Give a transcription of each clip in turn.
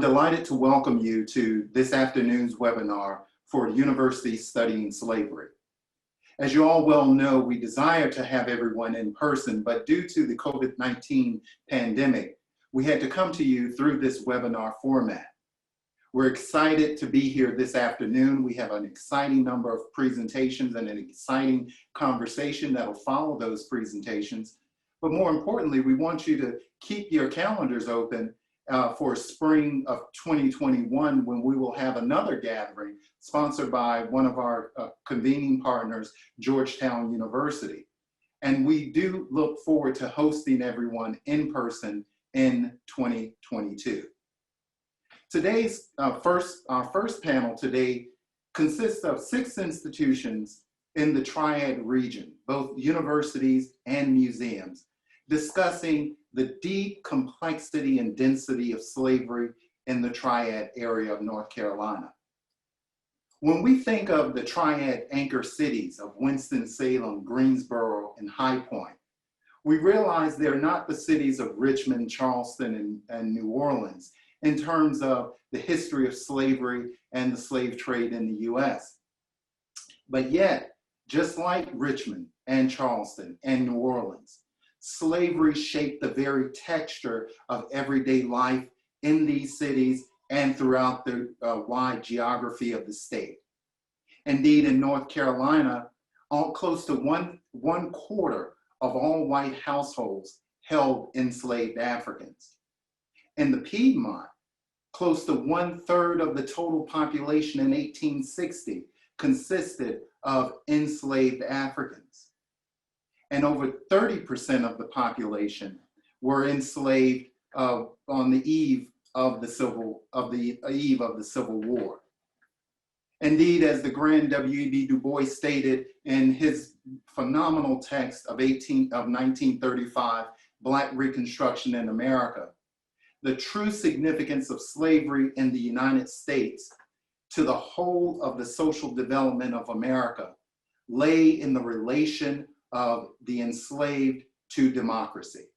I'm delighted to welcome you to this afternoon's webinar for Universities Studying Slavery. As you all well know, we desire to have everyone in person, but due to the COVID-19 pandemic, we had to come to you through this webinar format. We're excited to be here this afternoon. We have an exciting number of presentations and an exciting conversation that will follow those presentations. But more importantly, we want you to keep your calendars open for spring of 2021, when we will have another gathering sponsored by one of our convening partners, Georgetown University. And we do look forward to hosting everyone in person in 2022. Today's our first panel today consists of 6 institutions in the Triad region, both universities and museums, discussing the deep complexity and density of slavery in the Triad area of North Carolina. When we think of the Triad anchor cities of Winston-Salem, Greensboro, and High Point, we realize they're not the cities of Richmond, Charleston, and New Orleans in terms of the history of slavery and the slave trade in the US. But yet, just like Richmond and Charleston and New Orleans, slavery shaped the very texture of everyday life in these cities and throughout the wide geography of the state. Indeed, in North Carolina, close to one quarter of all white households held enslaved Africans. In the Piedmont, close to 1/3 of the total population in 1860 consisted of enslaved Africans. And over 30% of the population were enslaved on the eve of the Civil War. Indeed, as the Grand W.E.B. Du Bois stated in his phenomenal text of 1935, Black Reconstruction in America, the true significance of slavery in the United States to the whole of the social development of America lay in the relation of the enslaved to democracy.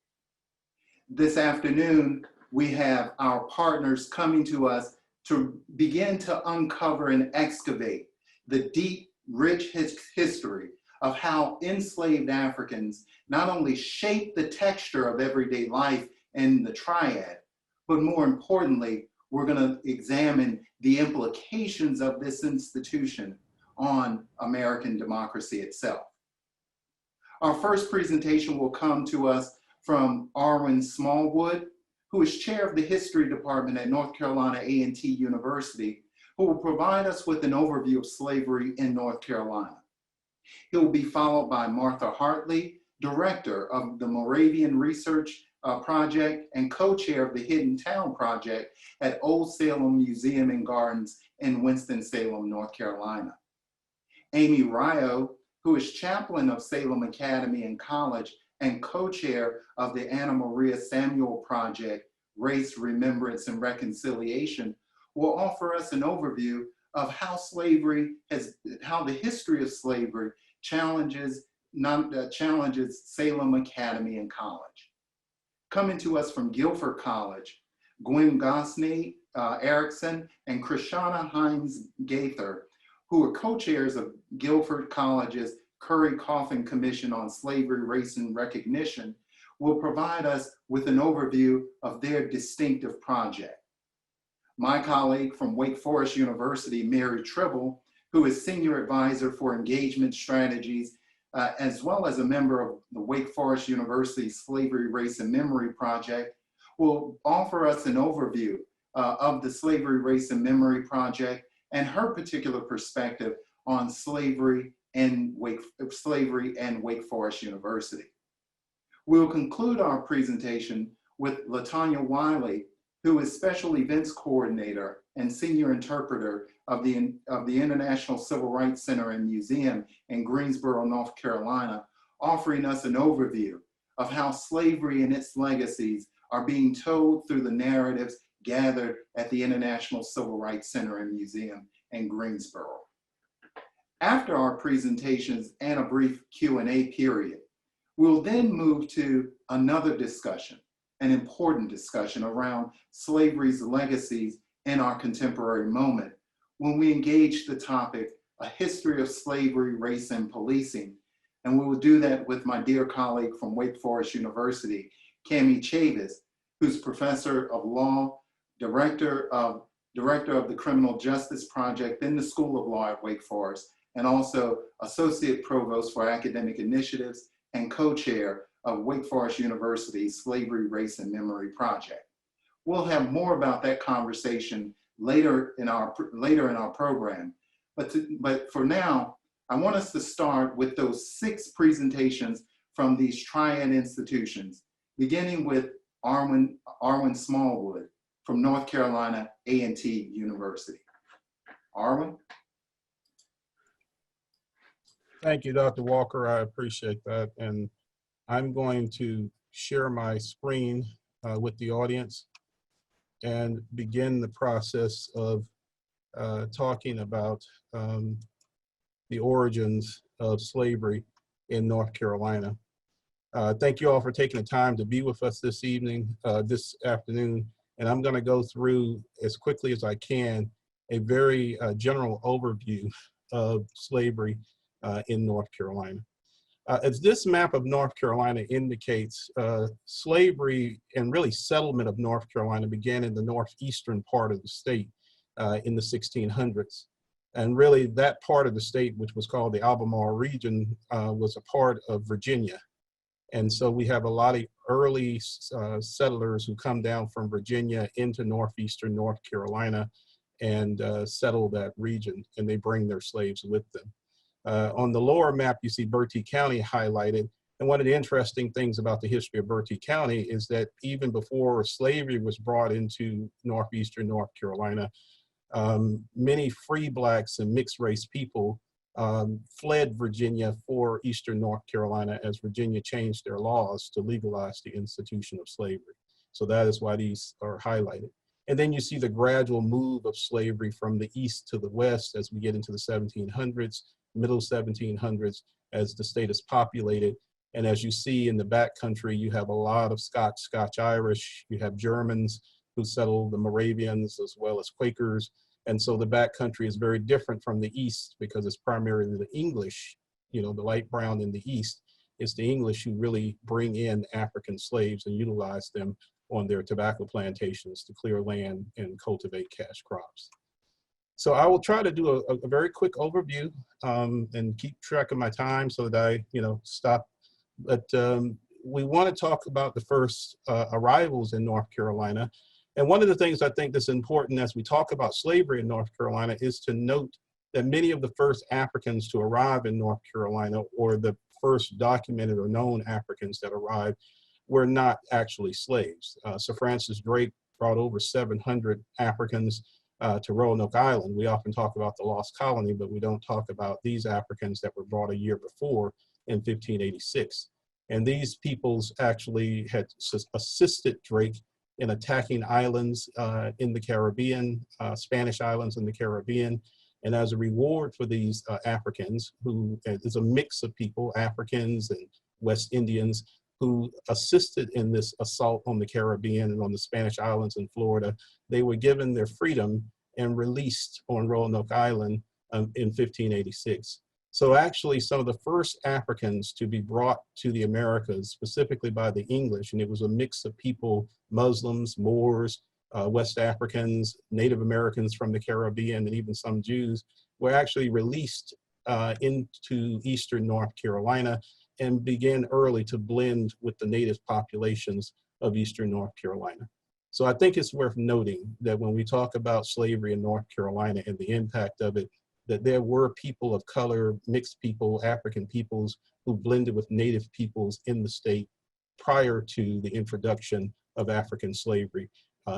This afternoon, we have our partners coming to us to begin to uncover and excavate the deep, rich history of how enslaved Africans not only shape the texture of everyday life in the Triad, but more importantly, we're going to examine the implications of this institution on American democracy itself. Our first presentation will come to us from Arwen Smallwood, who is chair of the history department at North Carolina A&T University, who will provide us with an overview of slavery in North Carolina. He will be followed by Martha Hartley, director of the Moravian Research Project and co-chair of the Hidden Town Project at Old Salem Museum and Gardens in Winston-Salem, North Carolina. Amy Ryo, who is chaplain of Salem Academy and College and co-chair of the Anna Maria Samuel Project, Race, Remembrance, and Reconciliation, will offer us an overview of how the history of slavery challenges Salem Academy and College. Coming to us from Guilford College, Gwen Gosney Erickson and Krishana Hines Gaither, who are co-chairs of Guilford College's Curry-Coffin Commission on Slavery, Race, and Recognition, will provide us with an overview of their distinctive project. My colleague from Wake Forest University, Mary Tribble, who is Senior Advisor for Engagement Strategies, as well as a member of the Wake Forest University Slavery, Race, and Memory Project, will offer us an overview of the Slavery, Race, and Memory Project and her particular perspective on slavery and Wake Forest University. We'll conclude our presentation with LaTanya Wiley, who is Special Events Coordinator and Senior Interpreter of the International Civil Rights Center and Museum in Greensboro, North Carolina, offering us an overview of how slavery and its legacies are being told through the narratives gathered at the International Civil Rights Center and Museum in Greensboro. After our presentations and a brief Q&A period, we'll then move to another discussion, an important discussion around slavery's legacies in our contemporary moment when we engage the topic, A History of Slavery, Race, and Policing. And we will do that with my dear colleague from Wake Forest University, Cami Chavis, who's professor of law, director of the Criminal Justice Project in the School of Law at Wake Forest, and also associate provost for academic initiatives and co-chair of Wake Forest University's Slavery, Race, and Memory Project. We'll have more about that conversation later in our program. But for now, I want us to start with those 6 presentations from these Triad institutions, beginning with Arwen Smallwood from North Carolina A&T University. Arwen? Thank you, Dr. Walker. I appreciate that. And I'm going to share my screen with the audience and begin the process of talking about the origins of slavery in North Carolina. Thank you all for taking the time to be with us this afternoon. And I'm going to go through as quickly as I can a very general overview of slavery in North Carolina. As this map of North Carolina indicates, slavery and really settlement of North Carolina began in the northeastern part of the state in the 1600s. And really that part of the state, which was called the Albemarle region, was a part of Virginia. And so we have a lot of early settlers who come down from Virginia into northeastern North Carolina and settle that region, and they bring their slaves with them. On the lower map, you see Bertie County highlighted. And one of the interesting things about the history of Bertie County is that even before slavery was brought into northeastern North Carolina, many free blacks and mixed race people fled Virginia for eastern North Carolina as Virginia changed their laws to legalize the institution of slavery. So that is why these are highlighted. And then you see the gradual move of slavery from the east to the west as we get into the 1700s, middle 1700s, as the state is populated. And as you see in the back country, you have a lot of Scotch-Irish, you have Germans who settled, the Moravians, as well as Quakers. And so the back country is very different from the east because it's primarily the English, the light brown in the east. It's the English who really bring in African slaves and utilize them on their tobacco plantations to clear land and cultivate cash crops. So I will try to do a very quick overview and keep track of my time so that I, stop. But we want to talk about the first arrivals in North Carolina. And one of the things I think that's important as we talk about slavery in North Carolina is to note that many of the first Africans to arrive in North Carolina, or the first documented or known Africans that arrived, were not actually slaves. Sir Francis Drake brought over 700 Africans to Roanoke Island. We often talk about the lost colony, but we don't talk about these Africans that were brought a year before in 1586. And these peoples actually had assisted Drake in attacking islands in the Caribbean, Spanish islands in the Caribbean. And as a reward for these Africans, who is a mix of people, Africans and West Indians, who assisted in this assault on the Caribbean and on the Spanish islands in Florida, they were given their freedom and released on Roanoke Island in 1586. So actually some of the first Africans to be brought to the Americas, specifically by the English, and it was a mix of people, Muslims, Moors, West Africans, Native Americans from the Caribbean, and even some Jews, were actually released into eastern North Carolina and began early to blend with the native populations of eastern North Carolina. So I think it's worth noting that when we talk about slavery in North Carolina and the impact of it, that there were people of color, mixed people, African peoples who blended with native peoples in the state prior to the introduction of African slavery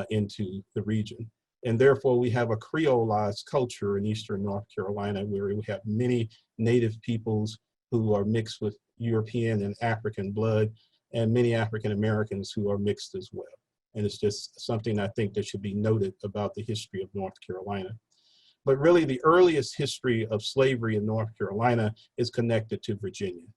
into the region. And therefore we have a Creolized culture in eastern North Carolina where we have many native peoples who are mixed with European and African blood, and many African Americans who are mixed as well. And it's just something I think that should be noted about the history of North Carolina. But really the earliest history of slavery in North Carolina is connected to Virginia.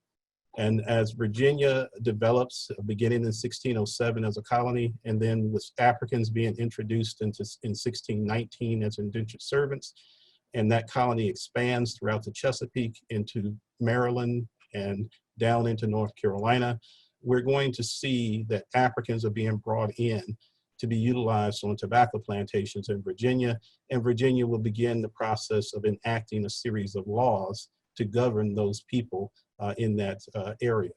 And as Virginia develops, beginning in 1607 as a colony, and then with Africans being introduced in 1619 as indentured servants, and that colony expands throughout the Chesapeake into Maryland and down into North Carolina, we're going to see that Africans are being brought in to be utilized on tobacco plantations in Virginia, and Virginia will begin the process of enacting a series of laws to govern those people in that area.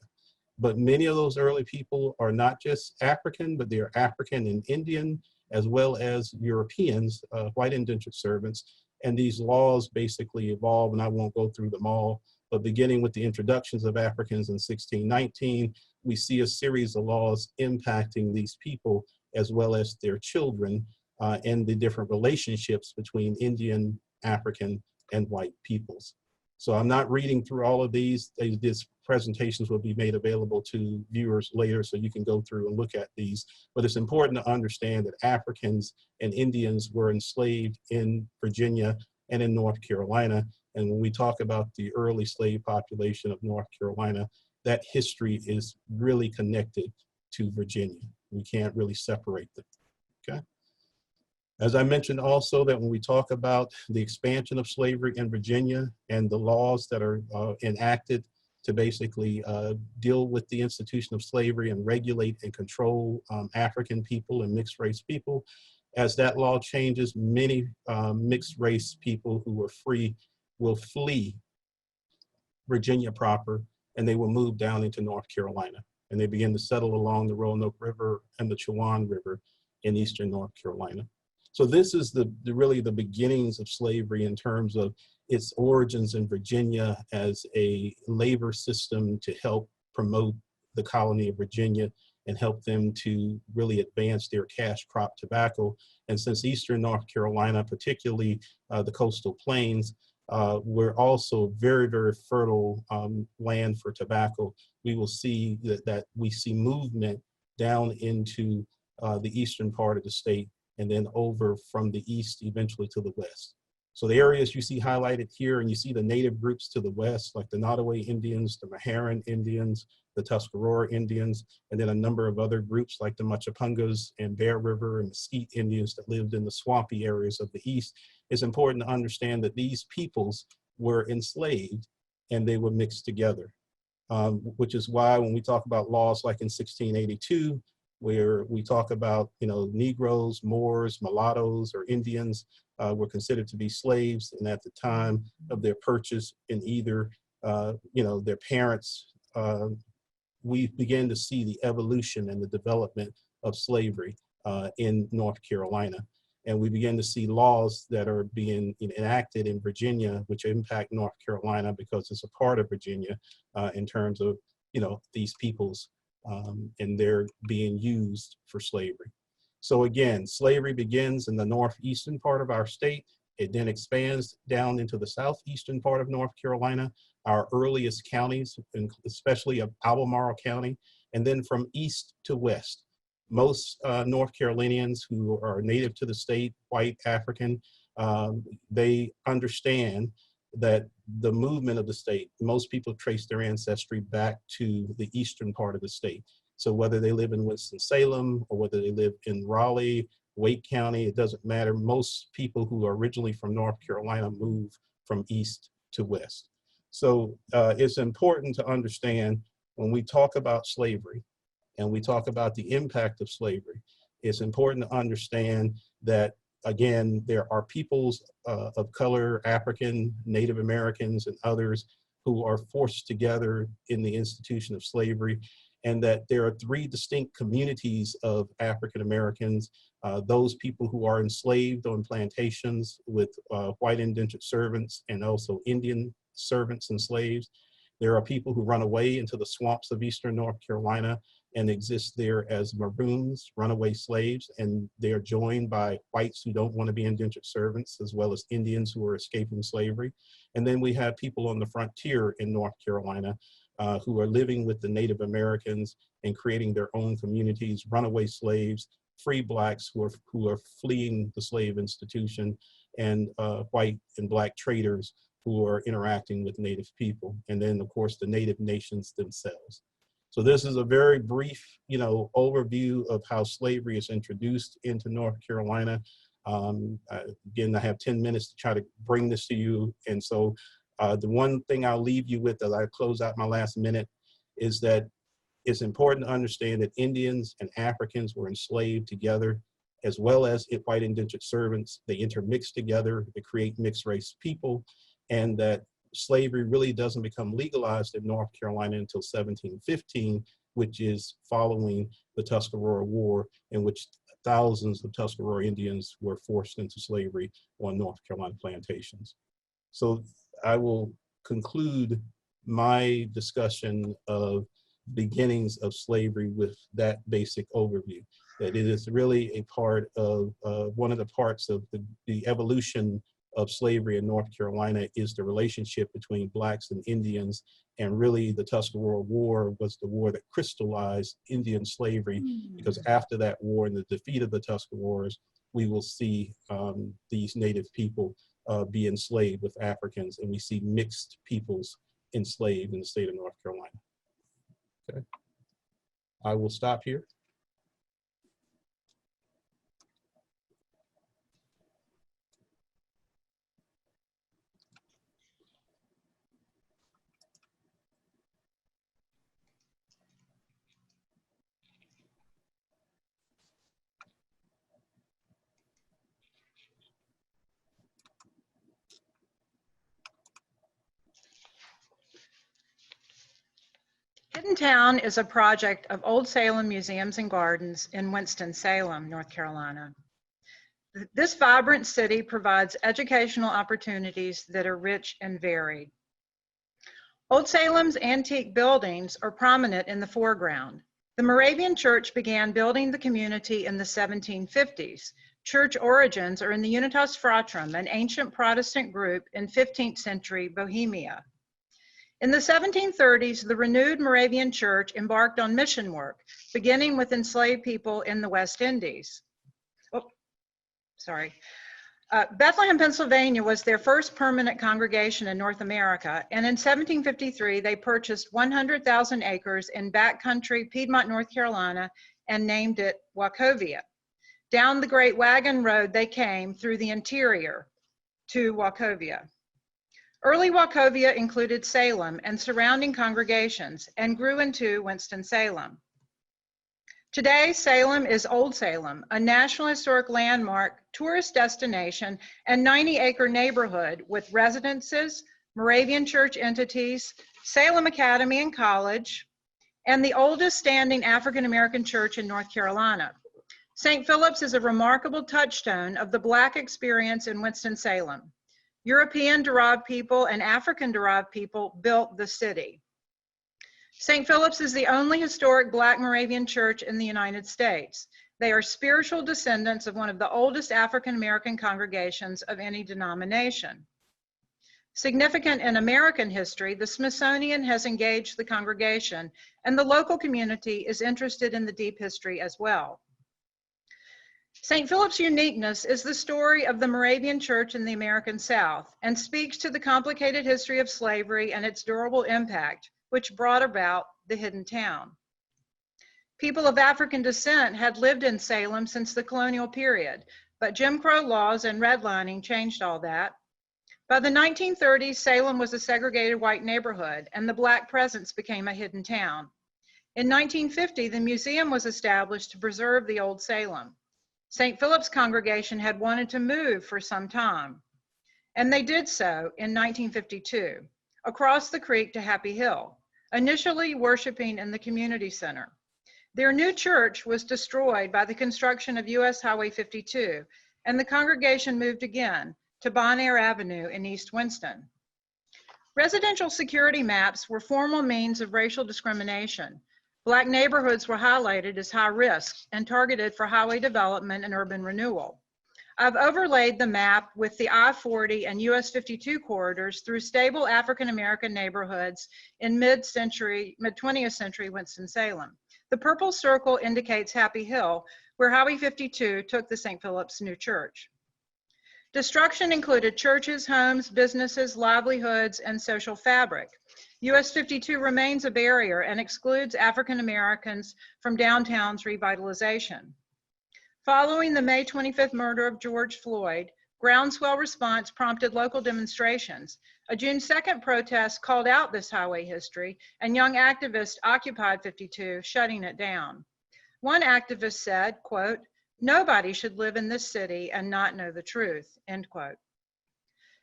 But many of those early people are not just African, but they are African and Indian, as well as Europeans, white indentured servants. And these laws basically evolve, and I won't go through them all, but beginning with the introductions of Africans in 1619, we see a series of laws impacting these people as well as their children and the different relationships between Indian, African, and white peoples. So I'm not reading through all of these. These presentations will be made available to viewers later, so you can go through and look at these. But it's important to understand that Africans and Indians were enslaved in Virginia and in North Carolina. And when we talk about the early slave population of North Carolina, that history is really connected to Virginia. We can't really separate them, okay? As I mentioned also, that when we talk about the expansion of slavery in Virginia and the laws that are enacted to basically deal with the institution of slavery and regulate and control African people and mixed race people, as that law changes, many mixed race people who were free will flee Virginia proper, and they will move down into North Carolina. And they begin to settle along the Roanoke River and the Chowan River in eastern North Carolina. So this is really the beginnings of slavery in terms of its origins in Virginia as a labor system to help promote the colony of Virginia and help them to really advance their cash crop tobacco. And since eastern North Carolina, particularly the coastal plains, were also very, very fertile land for tobacco, we will see that we see movement down into the eastern part of the state, and then over from the east eventually to the west. So the areas you see highlighted here, and you see the native groups to the west, like the Nottoway Indians, the Meharan Indians, the Tuscarora Indians, and then a number of other groups like the Machapungas and Bear River and Mesquite Indians that lived in the swampy areas of the east. It's important to understand that these peoples were enslaved and they were mixed together, which is why when we talk about laws like in 1682, where we talk about, Negroes, Moors, mulattoes, or Indians were considered to be slaves, and at the time of their purchase in either, their parents, we began to see the evolution and the development of slavery in North Carolina. And we begin to see laws that are being enacted in Virginia, which impact North Carolina because it's a part of Virginia in terms of, these peoples and they're being used for slavery. So again, slavery begins in the northeastern part of our state. It then expands down into the southeastern part of North Carolina, our earliest counties, especially of Albemarle County, and then from east to west. Most North Carolinians who are native to the state, white, African, they understand that the movement of the state, most people trace their ancestry back to the eastern part of the state. So whether they live in Winston-Salem or whether they live in Raleigh, Wake County, it doesn't matter. Most people who are originally from North Carolina move from east to west. So it's important to understand when we talk about slavery and we talk about the impact of slavery, it's important to understand that, again, there are peoples of color, African, Native Americans, and others who are forced together in the institution of slavery, and that there are three distinct communities of African Americans, those people who are enslaved on plantations with white indentured servants and also Indian servants and slaves. There are people who run away into the swamps of eastern North Carolina and exist there as maroons, runaway slaves, and they are joined by whites who don't want to be indentured servants, as well as Indians who are escaping slavery. And then we have people on the frontier in North Carolina who are living with the Native Americans and creating their own communities, runaway slaves, free blacks who are fleeing the slave institution, and white and black traders who are interacting with Native people, and then of course the Native nations themselves. So this is a very brief, overview of how slavery is introduced into North Carolina. Again, I have 10 minutes to try to bring this to you. And so the one thing I'll leave you with as I close out my last minute is that it's important to understand that Indians and Africans were enslaved together, as well as white indentured servants. They intermixed together to create mixed race people, and that slavery really doesn't become legalized in North Carolina until 1715, which is following the Tuscarora War, in which thousands of Tuscarora Indians were forced into slavery on North Carolina plantations. So I will conclude my discussion of beginnings of slavery with that basic overview, that it is really a part of, one of the parts of the evolution of slavery in North Carolina is the relationship between Blacks and Indians. And really the Tuscarora War was the war that crystallized Indian slavery, because after that war and the defeat of the Tuscaroras, we will see these Native people be enslaved with Africans, and we see mixed peoples enslaved in the state of North Carolina. Okay, I will stop here. Hidden Town is a project of Old Salem Museums and Gardens in Winston-Salem, North Carolina. This vibrant city provides educational opportunities that are rich and varied. Old Salem's antique buildings are prominent in the foreground. The Moravian Church began building the community in the 1750s. Church origins are in the Unitas Fratrum, an ancient Protestant group in 15th century Bohemia. In the 1730s, the renewed Moravian Church embarked on mission work, beginning with enslaved people in the West Indies. Bethlehem, Pennsylvania was their first permanent congregation in North America, and in 1753, they purchased 100,000 acres in backcountry Piedmont, North Carolina, and named it Wachovia. Down the Great Wagon Road they came through the interior to Wachovia. Early Wachovia included Salem and surrounding congregations and grew into Winston-Salem. Today, Salem is Old Salem, a National Historic Landmark, tourist destination, and 90-acre neighborhood with residences, Moravian Church entities, Salem Academy and College, and the oldest standing African-American church in North Carolina. St. Philip's is a remarkable touchstone of the Black experience in Winston-Salem. European-derived people and African-derived people built the city. St. Philip's is the only historic Black Moravian church in the United States. They are spiritual descendants of one of the oldest African-American congregations of any denomination. Significant in American history, the Smithsonian has engaged the congregation, and the local community is interested in the deep history as well. St. Philip's uniqueness is the story of the Moravian Church in the American South and speaks to the complicated history of slavery and its durable impact, which brought about the Hidden Town. People of African descent had lived in Salem since the colonial period, but Jim Crow laws and redlining changed all that. By the 1930s, Salem was a segregated white neighborhood, and the Black presence became a hidden town. In 1950, the museum was established to preserve the old Salem. St. Philip's congregation had wanted to move for some time, and they did so in 1952, across the creek to Happy Hill, initially worshiping in the community center. Their new church was destroyed by the construction of US Highway 52, and the congregation moved again to Bonaire Avenue in East Winston. Residential security maps were formal means of racial discrimination. Black neighborhoods were highlighted as high risk and targeted for highway development and urban renewal. I've overlaid the map with the I-40 and US 52 corridors through stable African-American neighborhoods in mid-20th century Winston-Salem. The purple circle indicates Happy Hill, where Highway 52 took the St. Philip's new church. Destruction included churches, homes, businesses, livelihoods, and social fabric. US 52 remains a barrier and excludes African Americans from downtown's revitalization. Following the May 25th murder of George Floyd, groundswell response prompted local demonstrations. A June 2nd protest called out this highway history, and young activists occupied 52, shutting it down. One activist said, quote, "Nobody should live in this city and not know the truth," end quote.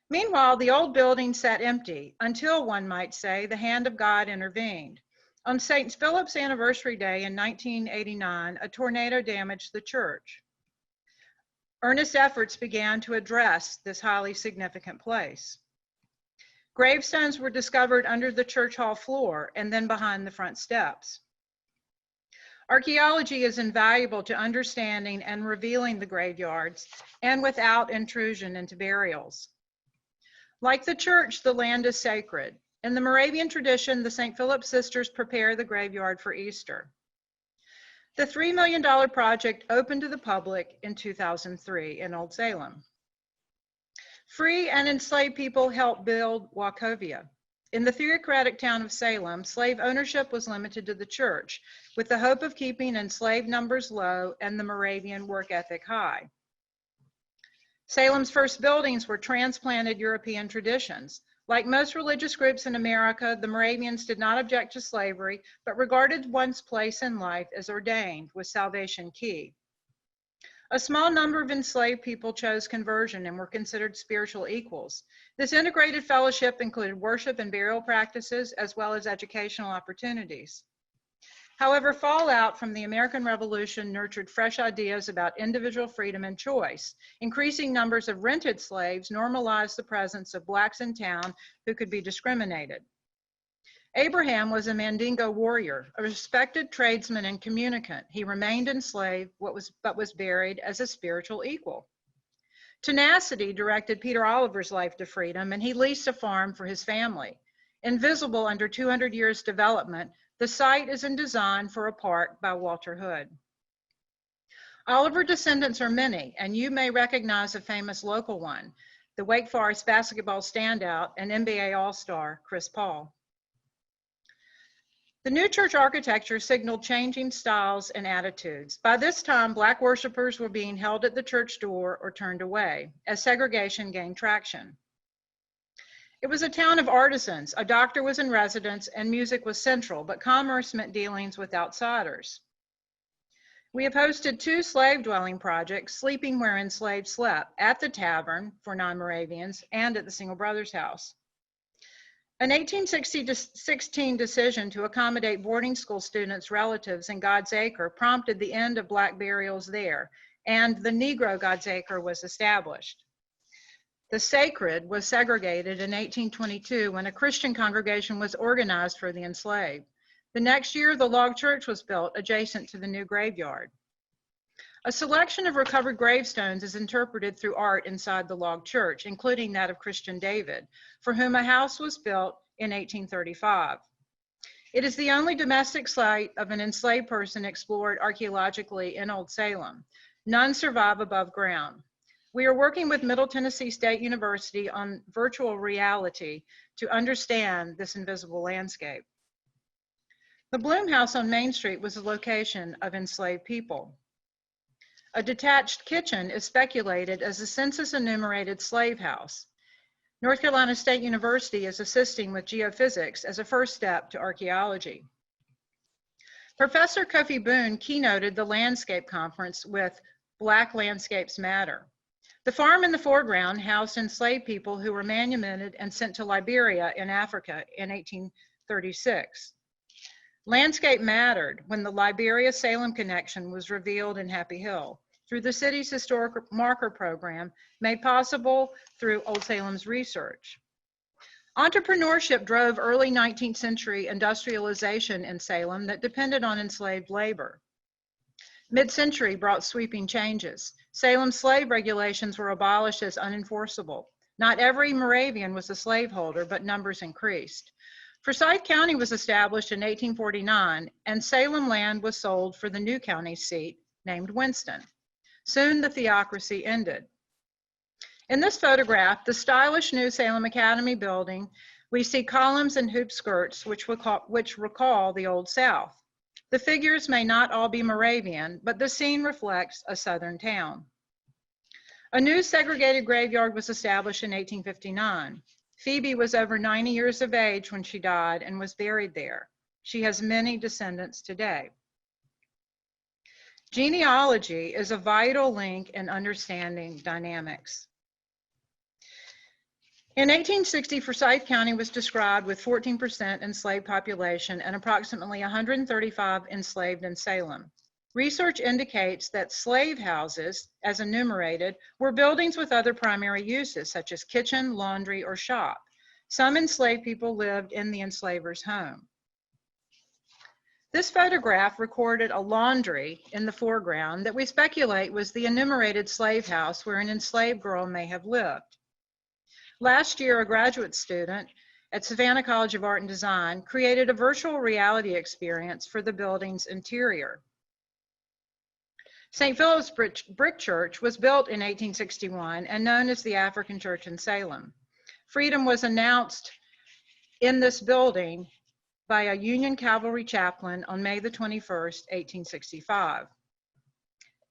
Meanwhile, the old building sat empty until, one might say, the hand of God intervened. On St. Philip's anniversary day in 1989, a tornado damaged the church. Earnest efforts began to address this highly significant place. Gravestones were discovered under the church hall floor and then behind the front steps. Archaeology is invaluable to understanding and revealing the graveyards, and without intrusion into burials. Like the church, the land is sacred. In the Moravian tradition, the St. Philip sisters prepare the graveyard for Easter. The $3 million project opened to the public in 2003 in Old Salem. Free and enslaved people helped build Wachovia. In the theocratic town of Salem, slave ownership was limited to the church, with the hope of keeping enslaved numbers low and the Moravian work ethic high. Salem's first buildings were transplanted European traditions. Like most religious groups in America, the Moravians did not object to slavery, but regarded one's place in life as ordained, with salvation key. A small number of enslaved people chose conversion and were considered spiritual equals. This integrated fellowship included worship and burial practices, as well as educational opportunities. However, fallout from the American Revolution nurtured fresh ideas about individual freedom and choice. Increasing numbers of rented slaves normalized the presence of Blacks in town who could be discriminated. Abraham was a Mandingo warrior, a respected tradesman and communicant. He remained enslaved, but was buried as a spiritual equal. Tenacity directed Peter Oliver's life to freedom, and he leased a farm for his family. Invisible under 200 years development, the site is in design for a park by Walter Hood. Oliver descendants are many, and you may recognize a famous local one, the Wake Forest basketball standout and NBA All-Star, Chris Paul. The new church architecture signaled changing styles and attitudes. By this time, Black worshipers were being held at the church door or turned away as segregation gained traction. It was a town of artisans. A doctor was in residence and music was central, but commerce meant dealings with outsiders. We have hosted 2 slave dwelling projects, sleeping where enslaved slept, at the tavern for non-Moravians and at the Single Brothers House. An 1816 decision to accommodate boarding school students' relatives in God's Acre prompted the end of Black burials there, and the Negro God's Acre was established. The sacred was segregated in 1822 when a Christian congregation was organized for the enslaved. The next year, the log church was built adjacent to the new graveyard. A selection of recovered gravestones is interpreted through art inside the log church, including that of Christian David, for whom a house was built in 1835. It is the only domestic site of an enslaved person explored archaeologically in Old Salem. None survive above ground. We are working with Middle Tennessee State University on virtual reality to understand this invisible landscape. The Bloom House on Main Street was the location of enslaved people. A detached kitchen is speculated as a census-enumerated slave house. North Carolina State University is assisting with geophysics as a first step to archaeology. Professor Kofi Boone keynoted the landscape conference with Black Landscapes Matter. The farm in the foreground housed enslaved people who were manumitted and sent to Liberia in Africa in 1836. Landscape mattered when the Liberia-Salem connection was revealed in Happy Hill through the city's historic marker program made possible through Old Salem's research. Entrepreneurship drove early 19th century industrialization in Salem that depended on enslaved labor. Mid-century brought sweeping changes. Salem slave regulations were abolished as unenforceable. Not every Moravian was a slaveholder, but numbers increased. Forsyth County was established in 1849, and Salem land was sold for the new county seat named Winston. Soon the theocracy ended. In this photograph, the stylish new Salem Academy building, we see columns and hoop skirts which recall the Old South. The figures may not all be Moravian, but the scene reflects a Southern town. A new segregated graveyard was established in 1859. Phoebe was over 90 years of age when she died and was buried there. She has many descendants today. Genealogy is a vital link in understanding dynamics. In 1860, Forsyth County was described with 14% enslaved population and approximately 135 enslaved in Salem. Research indicates that slave houses, as enumerated, were buildings with other primary uses, such as kitchen, laundry, or shop. Some enslaved people lived in the enslaver's home. This photograph recorded a laundry in the foreground that we speculate was the enumerated slave house where an enslaved girl may have lived. Last year, a graduate student at Savannah College of Art and Design created a virtual reality experience for the building's interior. St. Philip's Brick Church was built in 1861 and known as the African Church in Salem. Freedom was announced in this building by a Union cavalry chaplain on May the 21st, 1865.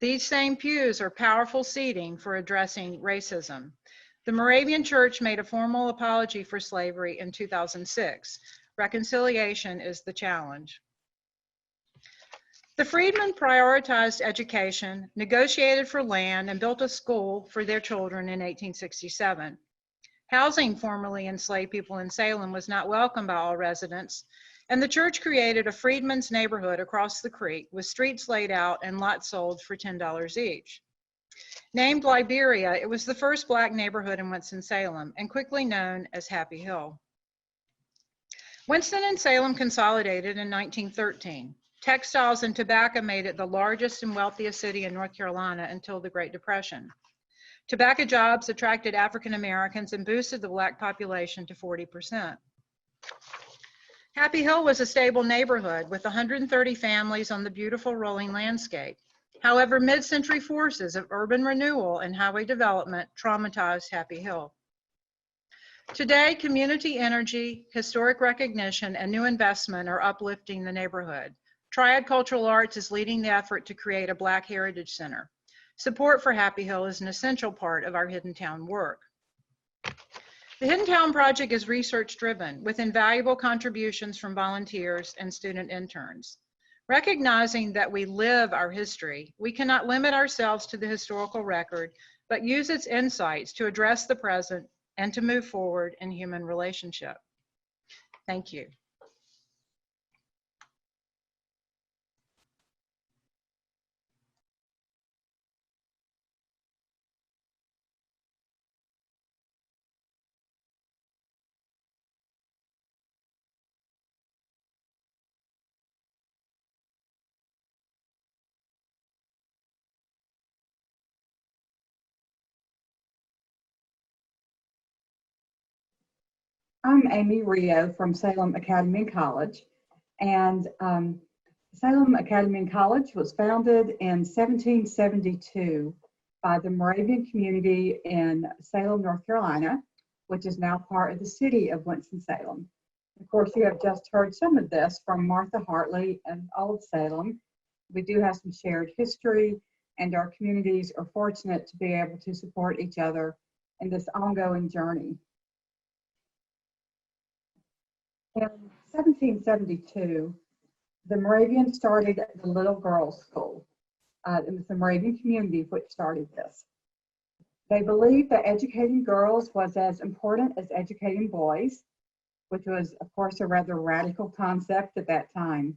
These same pews are powerful seating for addressing racism. The Moravian Church made a formal apology for slavery in 2006. Reconciliation is the challenge. The freedmen prioritized education, negotiated for land, and built a school for their children in 1867. Housing formerly enslaved people in Salem was not welcomed by all residents, and the church created a freedmen's neighborhood across the creek with streets laid out and lots sold for $10 each. Named Liberia, it was the first Black neighborhood in Winston-Salem and quickly known as Happy Hill. Winston and Salem consolidated in 1913. Textiles and tobacco made it the largest and wealthiest city in North Carolina until the Great Depression. Tobacco jobs attracted African Americans and boosted the Black population to 40%. Happy Hill was a stable neighborhood with 130 families on the beautiful rolling landscape. However, mid-century forces of urban renewal and highway development traumatized Happy Hill. Today, community energy, historic recognition, and new investment are uplifting the neighborhood. Triad Cultural Arts is leading the effort to create a Black Heritage Center. Support for Happy Hill is an essential part of our Hidden Town work. The Hidden Town Project is research-driven, with invaluable contributions from volunteers and student interns. Recognizing that we live our history, we cannot limit ourselves to the historical record, but use its insights to address the present and to move forward in human relationship. Thank you. I'm Amy Rio from Salem Academy and College, and Salem Academy and College was founded in 1772 by the Moravian community in Salem, North Carolina, which is now part of the city of Winston-Salem. Of course, you have just heard some of this from Martha Hartley and Old Salem. We do have some shared history, and our communities are fortunate to be able to support each other in this ongoing journey. In 1772, the Moravians started the Little Girls' School. It was the Moravian community which started this. They believed that educating girls was as important as educating boys, which was, of course, a rather radical concept at that time.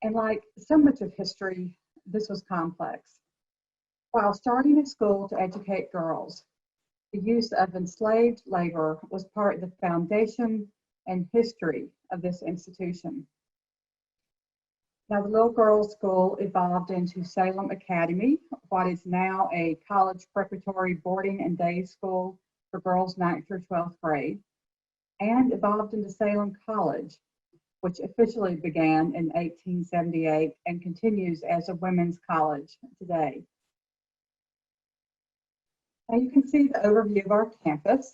And like so much of history, this was complex. While starting a school to educate girls, the use of enslaved labor was part of the foundation and history of this institution. Now, the Little Girls' School evolved into Salem Academy, what is now a college preparatory boarding and day school for girls 9th through 12th grade, and evolved into Salem College, which officially began in 1878 and continues as a women's college today. Now you can see the overview of our campus.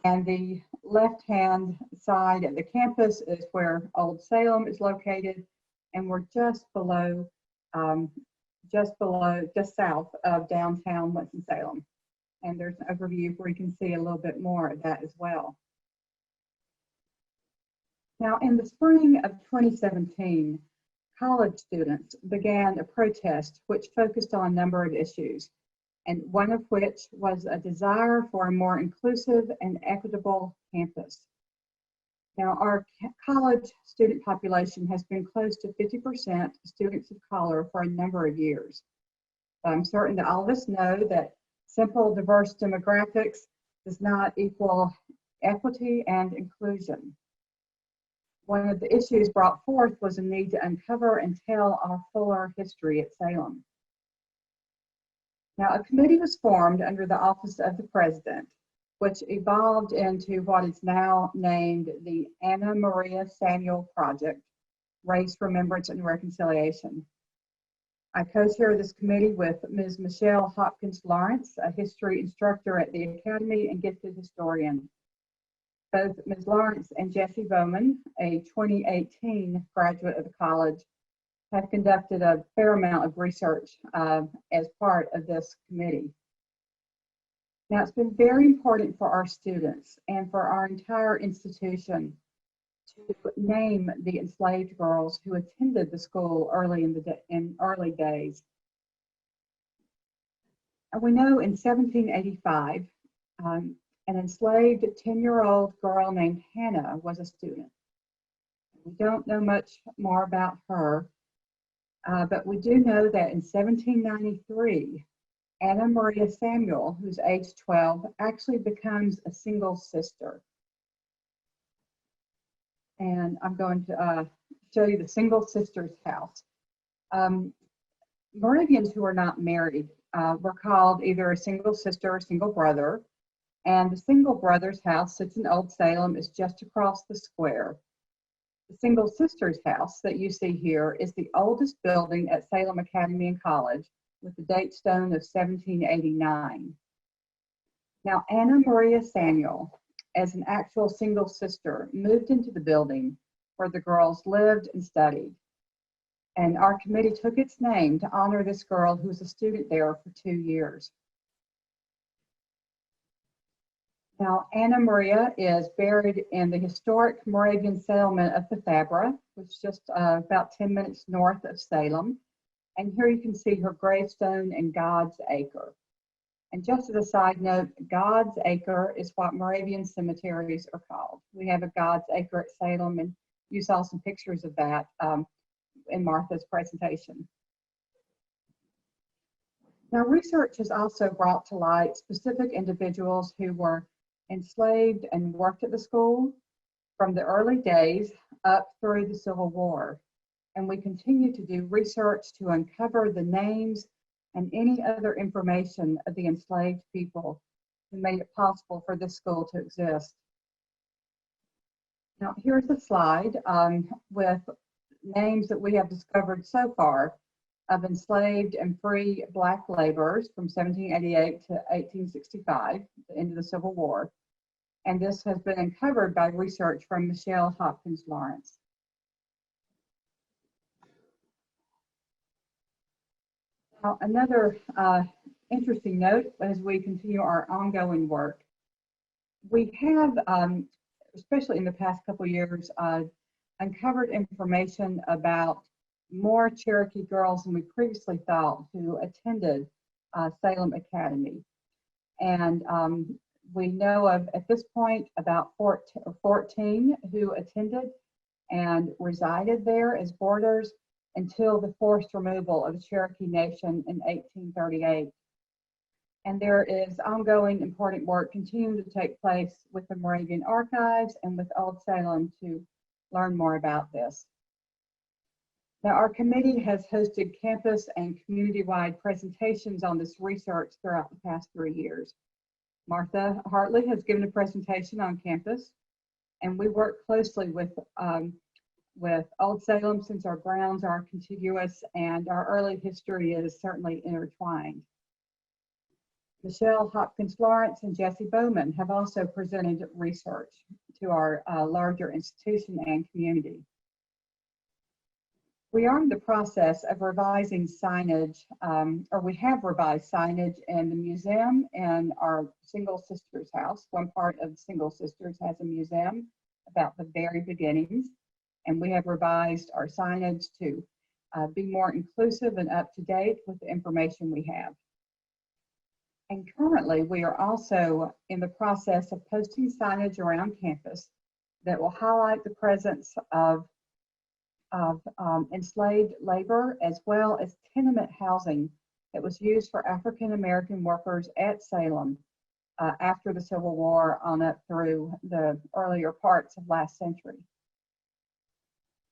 And the left-hand side of the campus is where Old Salem is located, and we're just south of downtown Winston-Salem. And there's an overview where you can see a little bit more of that as well. Now, in the spring of 2017, college students began a protest which focused on a number of issues, and one of which was a desire for a more inclusive and equitable campus. Now, our college student population has been close to 50% students of color for a number of years. I'm certain that all of us know that simple, diverse demographics does not equal equity and inclusion. One of the issues brought forth was a need to uncover and tell our fuller history at Salem. Now, a committee was formed under the Office of the President, which evolved into what is now named the Anna Maria Samuel Project, Race, Remembrance, and Reconciliation. I co-chair this committee with Ms. Michelle Hopkins Lawrence, a history instructor at the Academy and gifted historian. Both Ms. Lawrence and Jesse Bowman, a 2018 graduate of the college, have conducted a fair amount of research as part of this committee. Now, it's been very important for our students and for our entire institution to name the enslaved girls who attended the school early in early days. And we know in 1785, an enslaved 10-year-old girl named Hannah was a student. We don't know much more about her, but we do know that in 1793, Anna Maria Samuel, who's age 12, actually becomes a single sister. And I'm going to show you the single sister's house. Moravians who are not married were called either a single sister or a single brother. And the single brother's house sits in Old Salem, is just across the square. The single sister's house that you see here is the oldest building at Salem Academy and College, with the date stone of 1789. Now, Anna Maria Samuel, as an actual single sister, moved into the building where the girls lived and studied. And our committee took its name to honor this girl who was a student there for 2 years. Now, Anna Maria is buried in the historic Moravian settlement of Pythabra, which is just about 10 minutes north of Salem. And here you can see her gravestone in God's Acre. And just as a side note, God's Acre is what Moravian cemeteries are called. We have a God's Acre at Salem, and you saw some pictures of that in Martha's presentation. Now, research has also brought to light specific individuals who were enslaved and worked at the school from the early days up through the Civil War. And we continue to do research to uncover the names and any other information of the enslaved people who made it possible for this school to exist. Now, here's a slide with names that we have discovered so far of enslaved and free Black laborers from 1788 to 1865, the end of the Civil War. And this has been uncovered by research from Michelle Hopkins Lawrence. Now, another interesting note as we continue our ongoing work, we have, especially in the past couple of years, uncovered information about more Cherokee girls than we previously thought who attended Salem Academy. And we know of, at this point, about 14 who attended and resided there as boarders until the forced removal of the Cherokee Nation in 1838. And there is ongoing important work continuing to take place with the Moravian Archives and with Old Salem to learn more about this. Now, our committee has hosted campus and community-wide presentations on this research throughout the past 3 years. Martha Hartley has given a presentation on campus, and we work closely with Old Salem since our grounds are contiguous and our early history is certainly intertwined. Michelle Hopkins Lawrence and Jesse Bowman have also presented research to our larger institution and community. We are in the process of revising signage, or we have revised signage in the museum and our Single Sisters house. One part of Single Sisters has a museum about the very beginnings, and we have revised our signage to be more inclusive and up to date with the information we have. And currently, we are also in the process of posting signage around campus that will highlight the presence of enslaved labor, as well as tenement housing that was used for African American workers at Salem after the Civil War on up through the earlier parts of last century.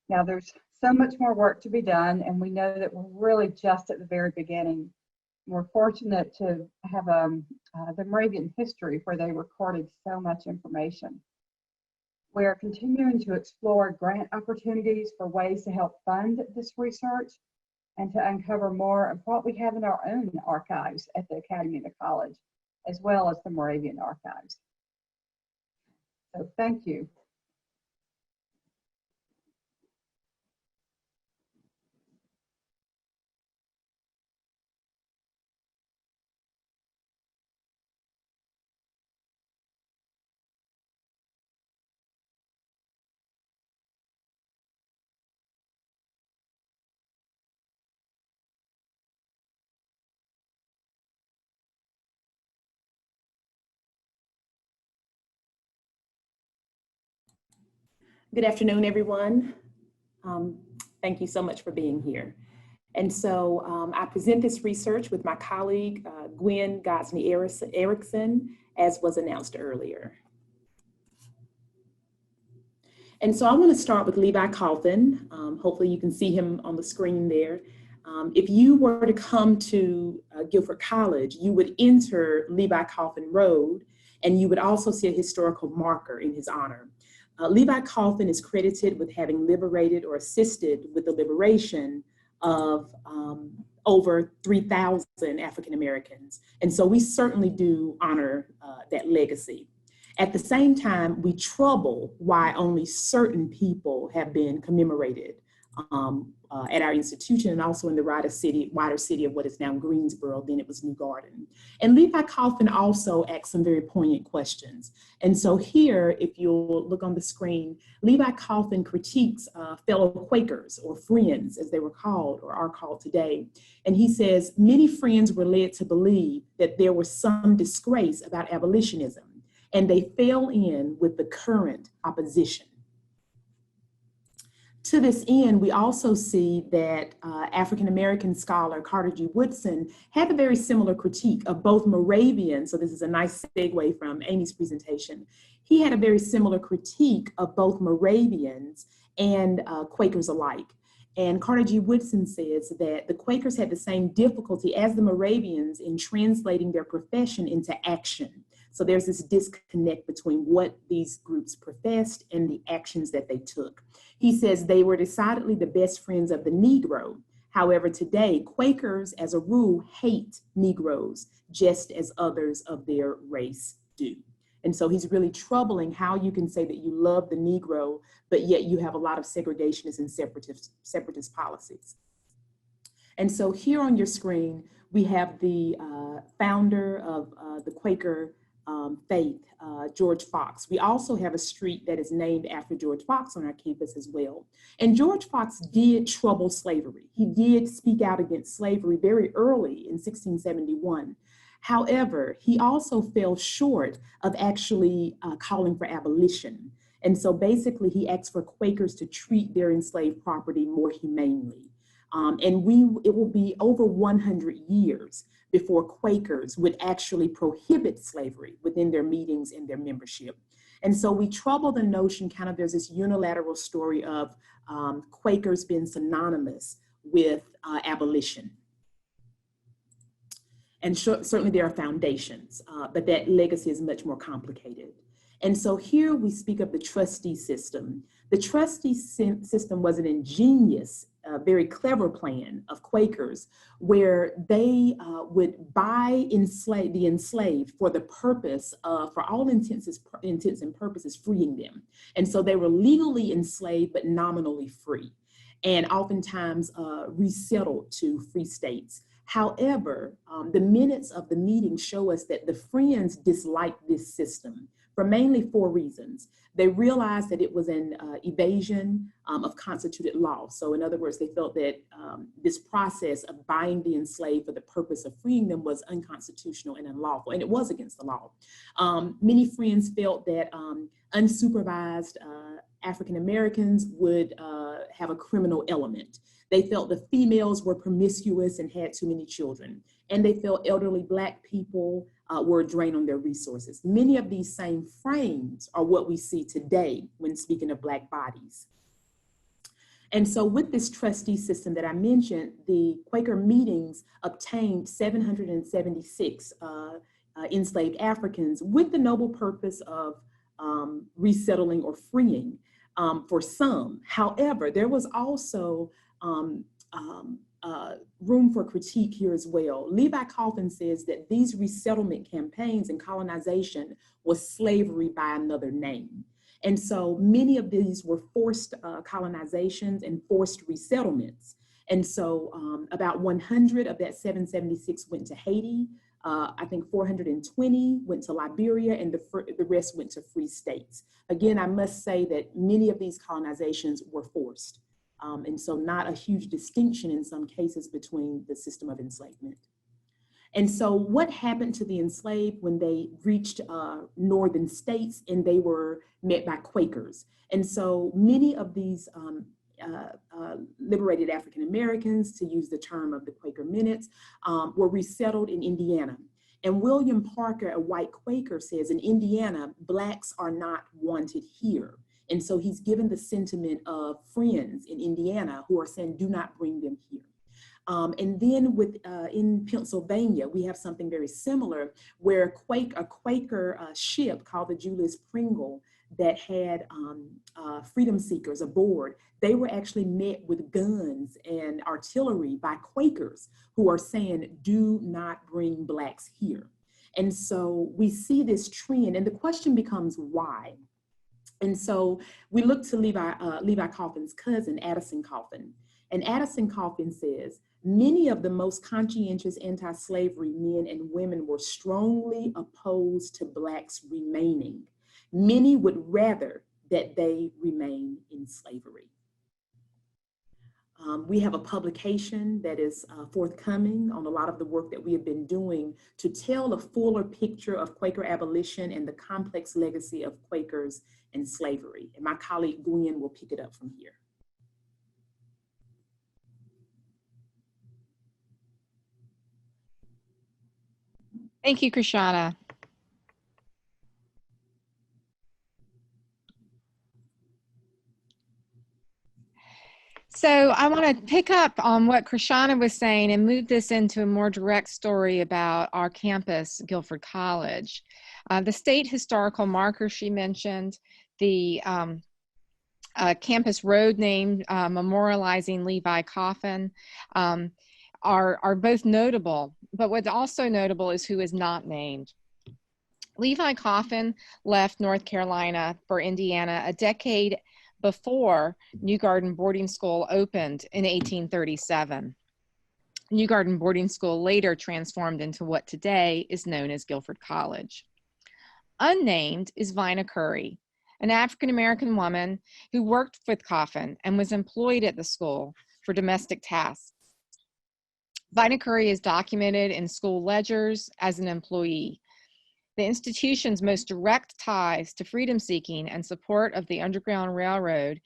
Now, there's so much more work to be done, and we know that we're really just at the very beginning. We're fortunate to have the Moravian history where they recorded so much information. We are continuing to explore grant opportunities for ways to help fund this research and to uncover more of what we have in our own archives at the Academy and the College, as well as the Moravian archives. So thank you. Good afternoon, everyone. Thank you so much for being here. And so I present this research with my colleague, Gwen Gosney-Erickson, as was announced earlier. And so I want to start with Levi Coffin. Hopefully you can see him on the screen there. If you were to come to Guilford College, you would enter Levi Coffin Road, and you would also see a historical marker in his honor. Levi Coffin is credited with having liberated or assisted with the liberation of over 3,000 African Americans. And so we certainly do honor that legacy. At the same time, we trouble why only certain people have been commemorated at our institution, and also in the wider city of what is now Greensboro. Then it was New Garden. And Levi Coffin also asked some very poignant questions. And so here, if you'll look on the screen, Levi Coffin critiques fellow Quakers, or Friends as they were called or are called today. And he says, many Friends were led to believe that there was some disgrace about abolitionism, and they fell in with the current opposition. To this end, we also see that African-American scholar Carter G. Woodson had a very similar critique of both Moravians. So this is a nice segue from Amy's presentation. He had a very similar critique of both Moravians and Quakers alike. And Carter G. Woodson says that the Quakers had the same difficulty as the Moravians in translating their profession into action. So there's this disconnect between what these groups professed and the actions that they took. He says they were decidedly the best friends of the Negro. However, today, Quakers, as a rule, hate Negroes, just as others of their race do. And so he's really troubling how you can say that you love the Negro, but yet you have a lot of segregationist and separatist policies. And so here on your screen, we have the founder of the Quaker faith, George Fox. We also have a street that is named after George Fox on our campus as well. And George Fox did trouble slavery. He did speak out against slavery very early in 1671. However, he also fell short of actually calling for abolition. And so basically he asked for Quakers to treat their enslaved property more humanely. And it will be over 100 years before Quakers would actually prohibit slavery within their meetings and their membership. And so we trouble the notion, kind of there's this unilateral story of Quakers being synonymous with abolition. And certainly there are foundations, but that legacy is much more complicated. And so here we speak of the trustee system. The trustee system was an ingenious, very clever plan of Quakers where they would buy the enslaved for the purpose of, for all intents and purposes, freeing them. And so they were legally enslaved, but nominally free, and oftentimes resettled to free states. However, the minutes of the meeting show us that the Friends disliked this system for mainly 4 reasons. They realized that it was an evasion of constituted law. So in other words, they felt that this process of buying the enslaved for the purpose of freeing them was unconstitutional and unlawful, and it was against the law. Many Friends felt that unsupervised African Americans would have a criminal element. They felt the females were promiscuous and had too many children. And they felt elderly Black people were a drain on their resources. Many of these same frames are what we see today when speaking of Black bodies. And so with this trustee system that I mentioned, the Quaker meetings obtained 776 enslaved Africans with the noble purpose of resettling or freeing for some. However, there was also room for critique here as well. Levi Coffin says that these resettlement campaigns and colonization was slavery by another name. And so many of these were forced colonizations and forced resettlements. And so about 100 of that 776 went to Haiti. I think 420 went to Liberia, and the rest went to free states. Again, I must say that many of these colonizations were forced. And so not a huge distinction in some cases between the system of enslavement. And so what happened to the enslaved when they reached northern states and they were met by Quakers? And so many of these liberated African Americans, to use the term of the Quaker Minutes, were resettled in Indiana. And William Parker, a white Quaker, says in Indiana, Blacks are not wanted here. And so he's given the sentiment of Friends in Indiana who are saying, do not bring them here. And then in Pennsylvania, we have something very similar where a Quaker ship called the Julius Pringle that had freedom seekers aboard, they were actually met with guns and artillery by Quakers who are saying, do not bring Blacks here. And so we see this trend, and the question becomes why? And so we look to Levi Coffin's cousin, Addison Coffin. And Addison Coffin says, many of the most conscientious anti-slavery men and women were strongly opposed to Blacks remaining. Many would rather that they remain in slavery. We have a publication that is forthcoming on a lot of the work that we have been doing to tell a fuller picture of Quaker abolition and the complex legacy of Quakers and slavery. And my colleague Gwen will pick it up from here. Thank you, Krishana. So I want to pick up on what Krishana was saying and move this into a more direct story about our campus, Guilford College. The state historical marker she mentioned, the campus road name memorializing Levi Coffin are both notable, but what's also notable is who is not named. Levi Coffin left North Carolina for Indiana a decade before New Garden Boarding School opened in 1837. New Garden Boarding School later transformed into what today is known as Guilford College. Unnamed is Vina Curry, an African-American woman who worked with Coffin and was employed at the school for domestic tasks. Vina Curry is documented in school ledgers as an employee. The institution's most direct ties to freedom seeking and support of the Underground Railroad,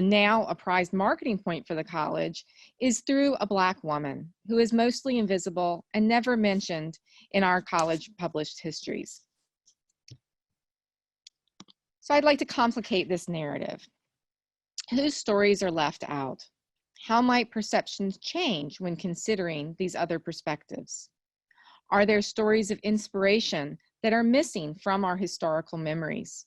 now a prized marketing point for the college, is through a Black woman who is mostly invisible and never mentioned in our college published histories. So I'd like to complicate this narrative. Whose stories are left out? How might perceptions change when considering these other perspectives? Are there stories of inspiration that are missing from our historical memories?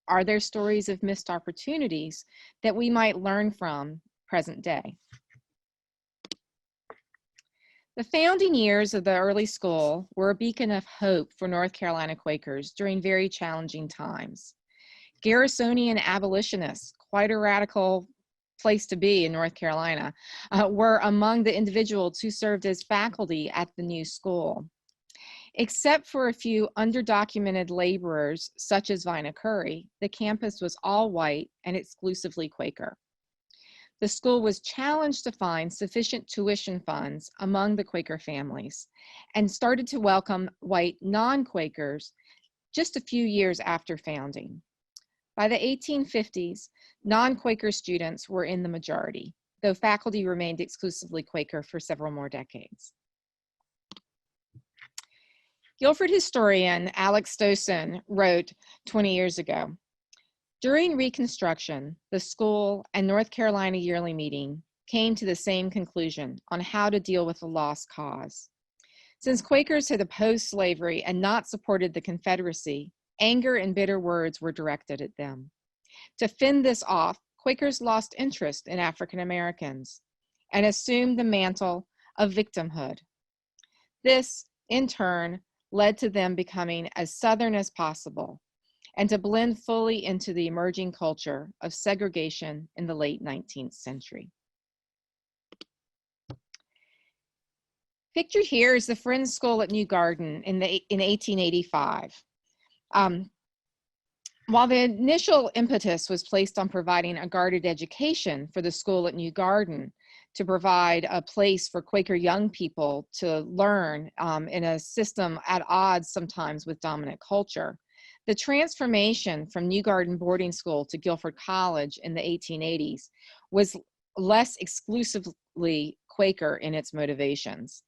Are there stories of missed opportunities that we might learn from present day? The founding years of the early school were a beacon of hope for North Carolina Quakers during very challenging times. Garrisonian abolitionists, quite a radical place to be in North Carolina, were among the individuals who served as faculty at the new school. Except for a few underdocumented laborers, such as Vina Curry, the campus was all white and exclusively Quaker. The school was challenged to find sufficient tuition funds among the Quaker families and started to welcome white non-Quakers just a few years after founding. By the 1850s, non-Quaker students were in the majority, though faculty remained exclusively Quaker for several more decades. Guilford historian Alex Stossen wrote 20 years ago, "During Reconstruction, the school and North Carolina Yearly Meeting came to the same conclusion on how to deal with the lost cause. Since Quakers had opposed slavery and not supported the Confederacy, anger and bitter words were directed at them. To fend this off, Quakers lost interest in African Americans and assumed the mantle of victimhood. This, in turn, led to them becoming as Southern as possible and to blend fully into the emerging culture of segregation in the late 19th century." Pictured here is the Friends School at New Garden in 1885. While the initial impetus was placed on providing a guarded education for the school at New Garden to provide a place for Quaker young people to learn in a system at odds sometimes with dominant culture, the transformation from New Garden boarding school to Guilford College in the 1880s was less exclusively Quaker in its motivations.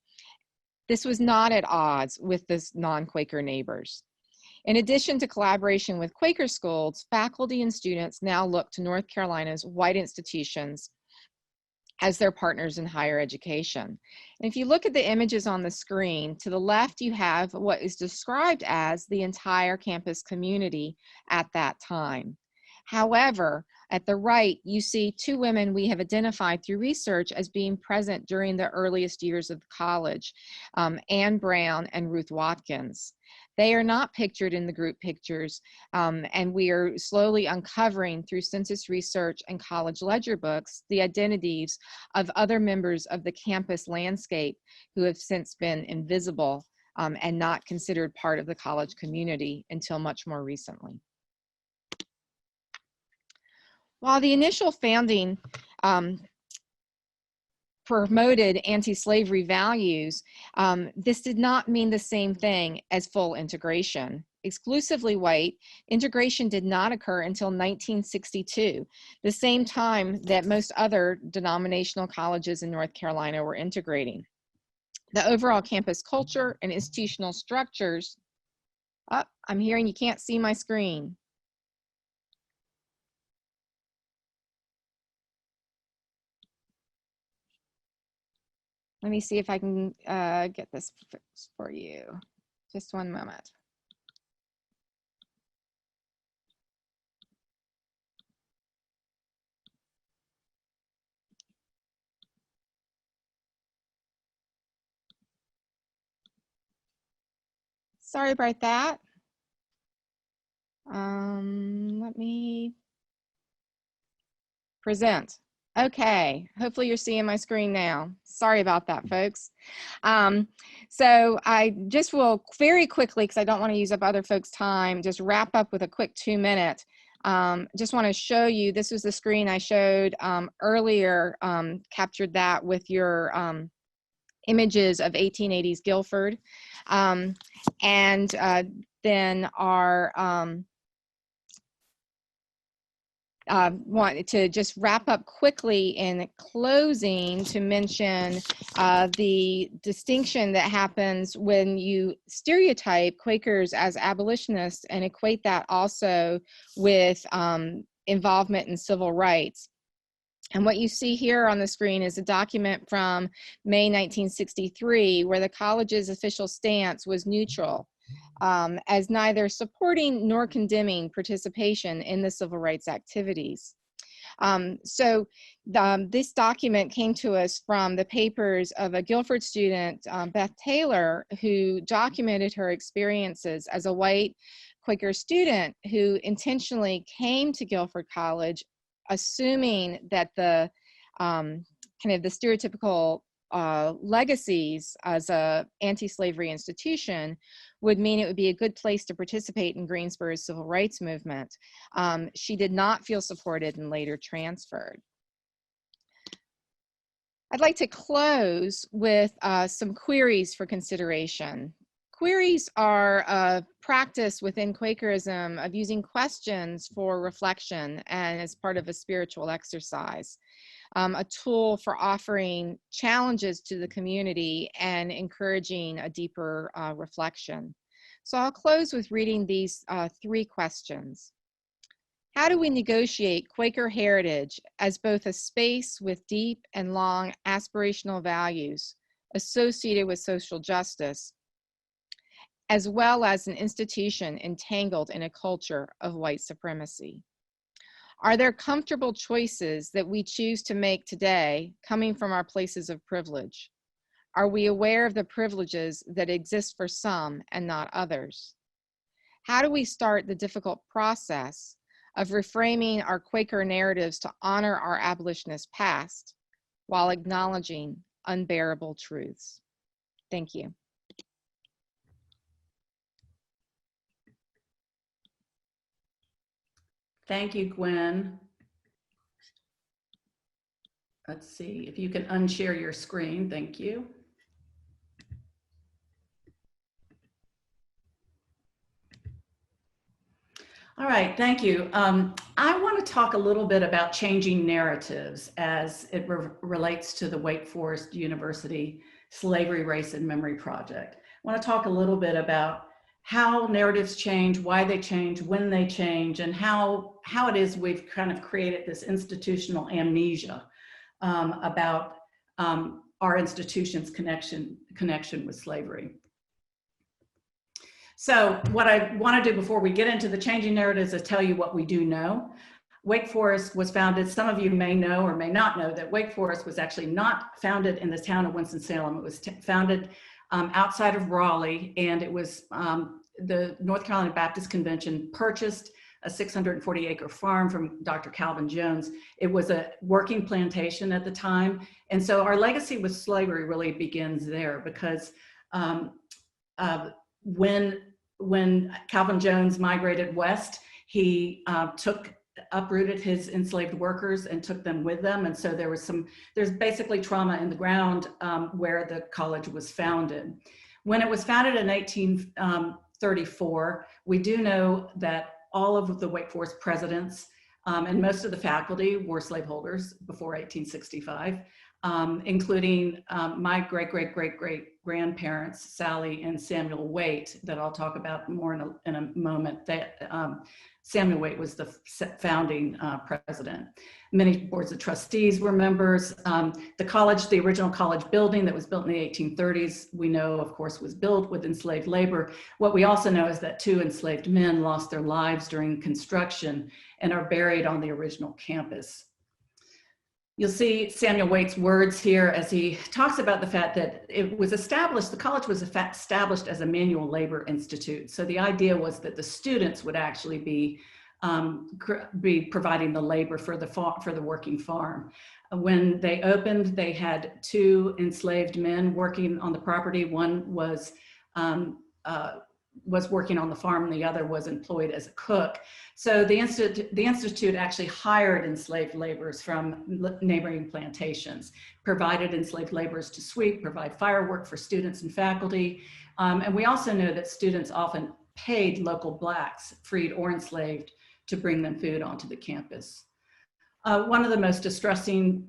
This was not at odds with the non-Quaker neighbors. In addition to collaboration with Quaker schools, faculty and students now look to North Carolina's white institutions as their partners in higher education. And if you look at the images on the screen, to the left you have what is described as the entire campus community at that time. However, at the right, you see two women we have identified through research as being present during the earliest years of the college, Anne Brown and Ruth Watkins. They are not pictured in the group pictures, and we are slowly uncovering through census research and college ledger books the identities of other members of the campus landscape who have since been invisible and not considered part of the college community until much more recently. While the initial founding promoted anti-slavery values, this did not mean the same thing as full integration. Exclusively white, integration did not occur until 1962, the same time that most other denominational colleges in North Carolina were integrating. The overall campus culture and institutional structures, I'm hearing you can't see my screen. Let me see if I can get this fixed for you. Just one moment. Sorry about that. Let me present. Okay, hopefully you're seeing my screen now. Sorry about that, folks. So I just will very quickly, because I don't want to use up other folks' time, just wrap up with a quick 2-minute. Just want to show you, this was the screen I showed earlier, captured that with your images of 1880s Guilford. Then our want to just wrap up quickly in closing to mention the distinction that happens when you stereotype Quakers as abolitionists and equate that also with involvement in civil rights. And what you see here on the screen is a document from May 1963 where the college's official stance was neutral. as neither supporting nor condemning participation in the civil rights activities. This document came to us from the papers of a Guilford student, Beth Taylor, who documented her experiences as a white Quaker student who intentionally came to Guilford College, assuming that the kind of the stereotypical legacies as a anti-slavery institution would mean it would be a good place to participate in Greensboro's civil rights movement. She did not feel supported and later transferred. I'd like to close with some queries for consideration. Queries are a practice within Quakerism of using questions for reflection and as part of a spiritual exercise. A tool for offering challenges to the community and encouraging a deeper reflection. So I'll close with reading these 3 questions. How do we negotiate Quaker heritage as both a space with deep and long aspirational values associated with social justice, as well as an institution entangled in a culture of white supremacy? Are there comfortable choices that we choose to make today coming from our places of privilege? Are we aware of the privileges that exist for some and not others? How do we start the difficult process of reframing our Quaker narratives to honor our abolitionist past while acknowledging unbearable truths? Thank you. Thank you, Gwen. Let's see if you can unshare your screen. Thank you. All right, thank you. I want to talk a little bit about changing narratives as it relates to the Wake Forest University Slavery, Race, and Memory Project. I want to talk a little bit about how narratives change, why they change, when they change, and how it is we've kind of created this institutional amnesia about our institution's connection with slavery. So what I want to do before we get into the changing narratives is tell you what we do know. Wake Forest was founded, some of you may know or may not know that Wake Forest was actually not founded in the town of Winston-Salem. It was founded outside of Raleigh, and it was the North Carolina Baptist Convention purchased a 640-acre farm from Dr. Calvin Jones. It was a working plantation at the time, and so our legacy with slavery really begins there, because when Calvin Jones migrated west, he uprooted his enslaved workers and took them with them. And so there's basically trauma in the ground where the college was founded. When it was founded in 1834, we do know that all of the Wake Forest presidents and most of the faculty were slaveholders before 1865, including my great-great-great-great-grandparents, Sally and Samuel Waite, that I'll talk about more in a moment. That Samuel Waite was the founding president. Many boards of trustees were members. The college, the original college building that was built in the 1830s, we know, of course, was built with enslaved labor. What we also know is that 2 enslaved men lost their lives during construction and are buried on the original campus. You'll see Samuel Waite's words here as he talks about the fact that it was established, the college was established as a manual labor institute. So the idea was that the students would actually be providing the labor for the working farm. When they opened, they had 2 enslaved men working on the property. One was working on the farm, and the other was employed as a cook. So the institute actually hired enslaved laborers from neighboring plantations, provided enslaved laborers to sweep, provide firework for students and faculty. And we also know that students often paid local Blacks, freed or enslaved, to bring them food onto the campus. One of the most distressing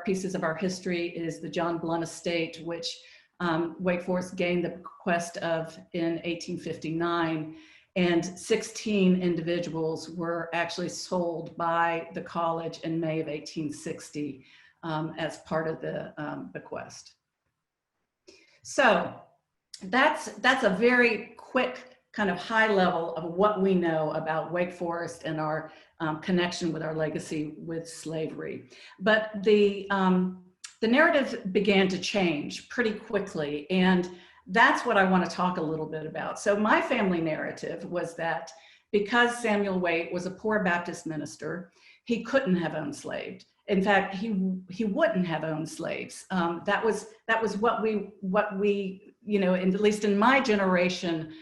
pieces of our history is the John Blunt estate, which Wake Forest gained the bequest of in 1859, and 16 individuals were actually sold by the college in May of 1860 as part of the bequest. So that's a very quick kind of high level of what we know about Wake Forest and our connection with our legacy with slavery. But the narrative began to change pretty quickly, and that's what I want to talk a little bit about. So my family narrative was that because Samuel Waite was a poor Baptist minister, he couldn't have owned slaves. In fact, he wouldn't have owned slaves. That was what we you know, at least in my generation,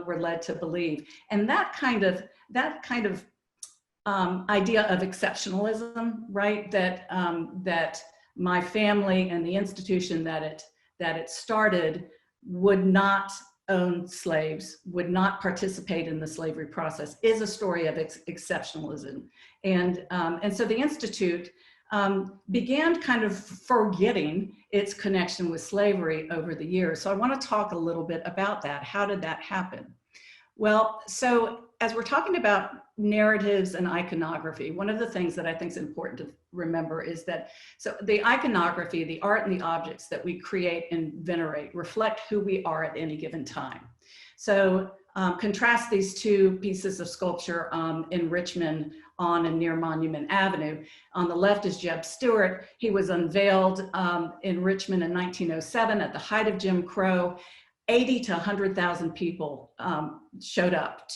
were led to believe. And that kind of idea of exceptionalism, right? That my family and the institution that it started would not own slaves, would not participate in the slavery process, is a story of exceptionalism. And so the Institute began kind of forgetting its connection with slavery over the years. So I want to talk a little bit about that. How did that happen? Well, so as we're talking about narratives and iconography, one of the things that I think is important to remember is that, so the iconography, the art and the objects that we create and venerate reflect who we are at any given time. So contrast these two pieces of sculpture in Richmond on and near Monument Avenue. On the left is Jeb Stuart. He was unveiled in Richmond in 1907 at the height of Jim Crow. 80 to 100,000 people showed up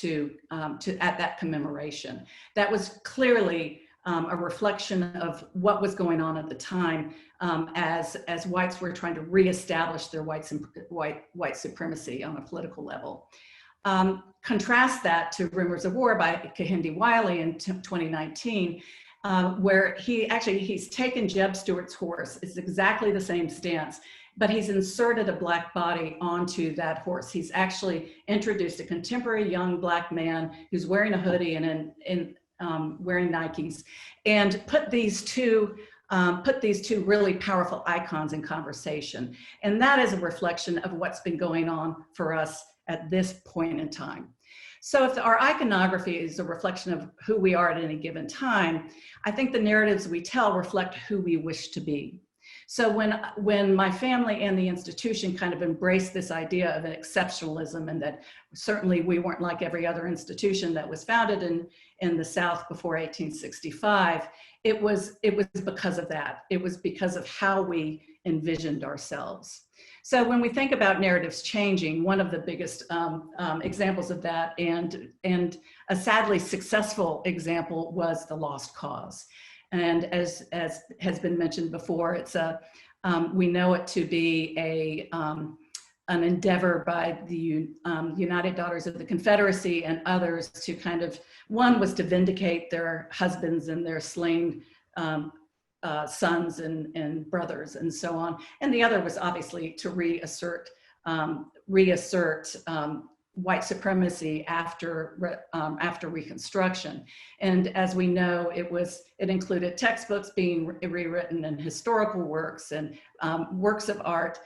at that commemoration. That was clearly a reflection of what was going on at the time as whites were trying to reestablish their white supremacy on a political level. Contrast that to Rumors of War by Kehinde Wiley in 2019, where he's taken Jeb Stuart's horse. It's exactly the same stance, but he's inserted a black body onto that horse. He's actually introduced a contemporary young black man who's wearing a hoodie and wearing Nikes, and put these two really powerful icons in conversation. And that is a reflection of what's been going on for us at this point in time. So if our iconography is a reflection of who we are at any given time, I think the narratives we tell reflect who we wish to be. So when my family and the institution kind of embraced this idea of an exceptionalism, and that certainly we weren't like every other institution that was founded in the South before 1865, it was because of that. It was because of how we envisioned ourselves. So when we think about narratives changing, one of the biggest examples of that, and a sadly successful example, was the Lost Cause. And as has been mentioned before, it's we know it to be an endeavor by the United Daughters of the Confederacy and others to kind of, one was to vindicate their husbands and their slain sons and brothers and so on. And the other was obviously to reassert white supremacy after Reconstruction. And as we know, it included textbooks being rewritten and historical works and works of art.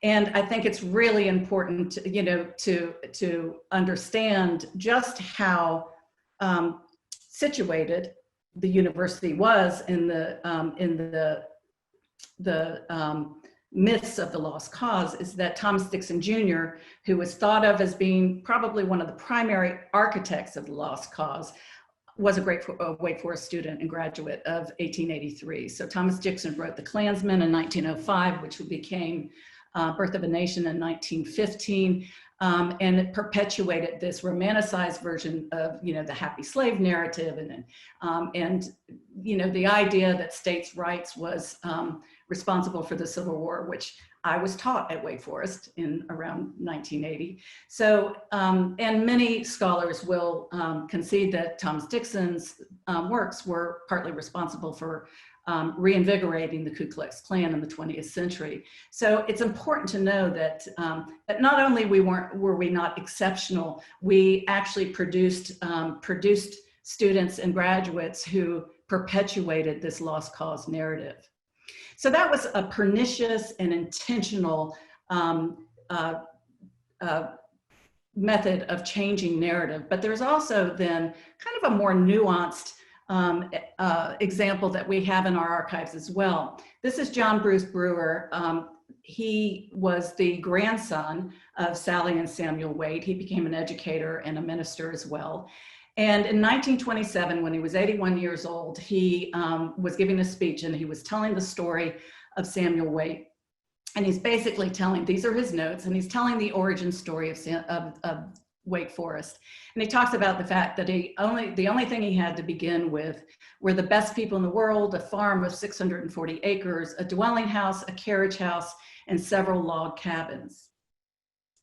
And I think it's really important to understand just how situated the university was in the myths of the Lost Cause, is that Thomas Dixon Jr., who was thought of as being probably one of the primary architects of the Lost Cause, was a Wake Forest student and graduate of 1883. So Thomas Dixon wrote The Klansman in 1905, which became Birth of a Nation in 1915. And it perpetuated this romanticized version of, the happy slave narrative, and the idea that states' rights was responsible for the Civil War, which I was taught at Wake Forest in around 1980. So, and many scholars will concede that Thomas Dixon's works were partly responsible for reinvigorating the Ku Klux Klan in the 20th century. So it's important to know that that not only were we not exceptional, we actually produced students and graduates who perpetuated this lost cause narrative. So that was a pernicious and intentional method of changing narrative. But there's also then kind of a more nuanced example that we have in our archives as well. This is John Bruce Brewer. he was the grandson of Sally and Samuel Wade. He became an educator and a minister as well. And in 1927, when he was 81 years old, he was giving a speech, and he was telling the story of Samuel Wade. And he's basically telling, these are his notes, and he's telling the origin story of Wake Forest. And he talks about the fact that the only thing he had to begin with were the best people in the world, a farm of 640 acres, a dwelling house, a carriage house, and several log cabins.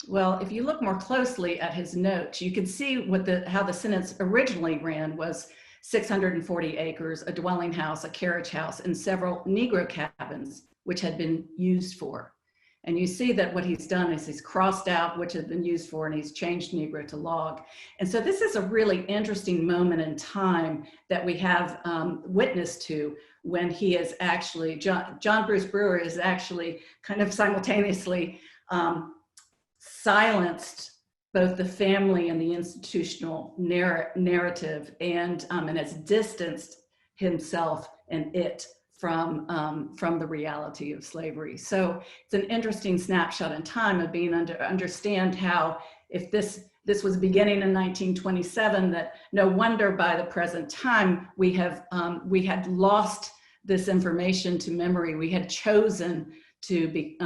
Well, if you look more closely at his notes, you can see how the sentence originally ran was 640 acres, a dwelling house, a carriage house, and several Negro cabins, which had been used for. And you see that what he's done is he's crossed out which had been used for, and he's changed Negro to log. And so this is a really interesting moment in time that we have witness to, when he is actually, John Bruce Brewer is actually kind of simultaneously silenced both the family and the institutional narrative, and has distanced himself and it from the reality of slavery. So it's an interesting snapshot in time of being understand how, if this was beginning in 1927, that no wonder by the present time we had lost this information to memory. We had chosen to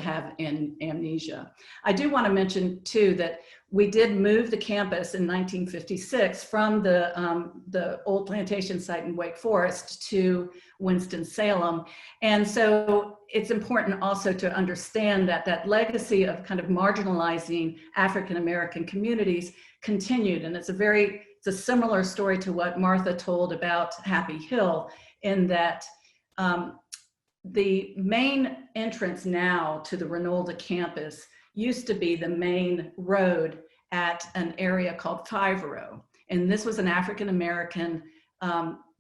have amnesia. I do want to mention too that we did move the campus in 1956 from the old plantation site in Wake Forest to Winston-Salem. And so it's important also to understand that that legacy of kind of marginalizing African-American communities continued. And it's a similar story to what Martha told about Happy Hill, in that the main entrance now to the Ranolda campus used to be the main road at an area called Five-Row. And this was an African-American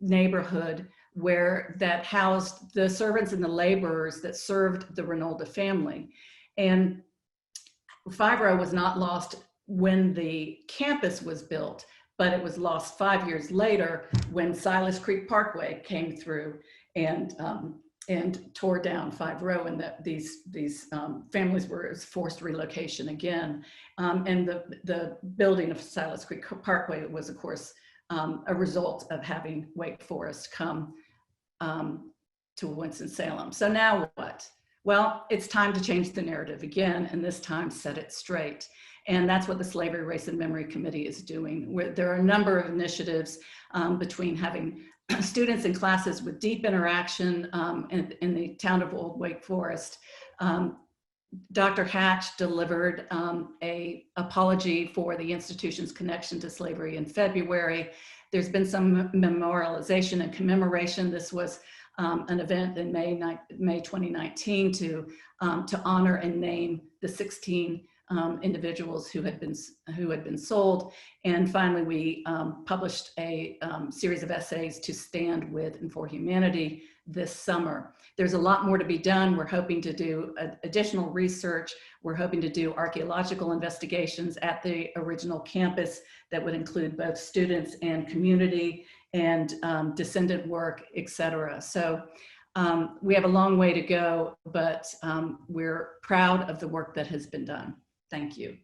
neighborhood that housed the servants and the laborers that served the Ranolda family. And Five-Row was not lost when the campus was built, but it was lost 5 years later when Silas Creek Parkway came through and tore down Five-Row, and that these families were forced relocation again. And the building of Silas Creek Parkway was, of course, a result of having Wake Forest come to Winston-Salem. So now what? Well, it's time to change the narrative again, and this time set it straight. And that's what the Slavery, Race, and Memory Committee is doing. There are a number of initiatives between having students in classes with deep interaction in the town of Old Wake Forest. Dr. Hatch delivered an apology for the institution's connection to slavery in February. There's been some memorialization and commemoration. This was an event in May 2019 to honor and name the 16 individuals who had been sold. And finally, we published a series of essays to stand with and for humanity this summer. There's a lot more to be done. We're hoping to do additional research. We're hoping to do archaeological investigations at the original campus that would include both students and community and descendant work, et cetera. So we have a long way to go, but we're proud of the work that has been done. Thank you.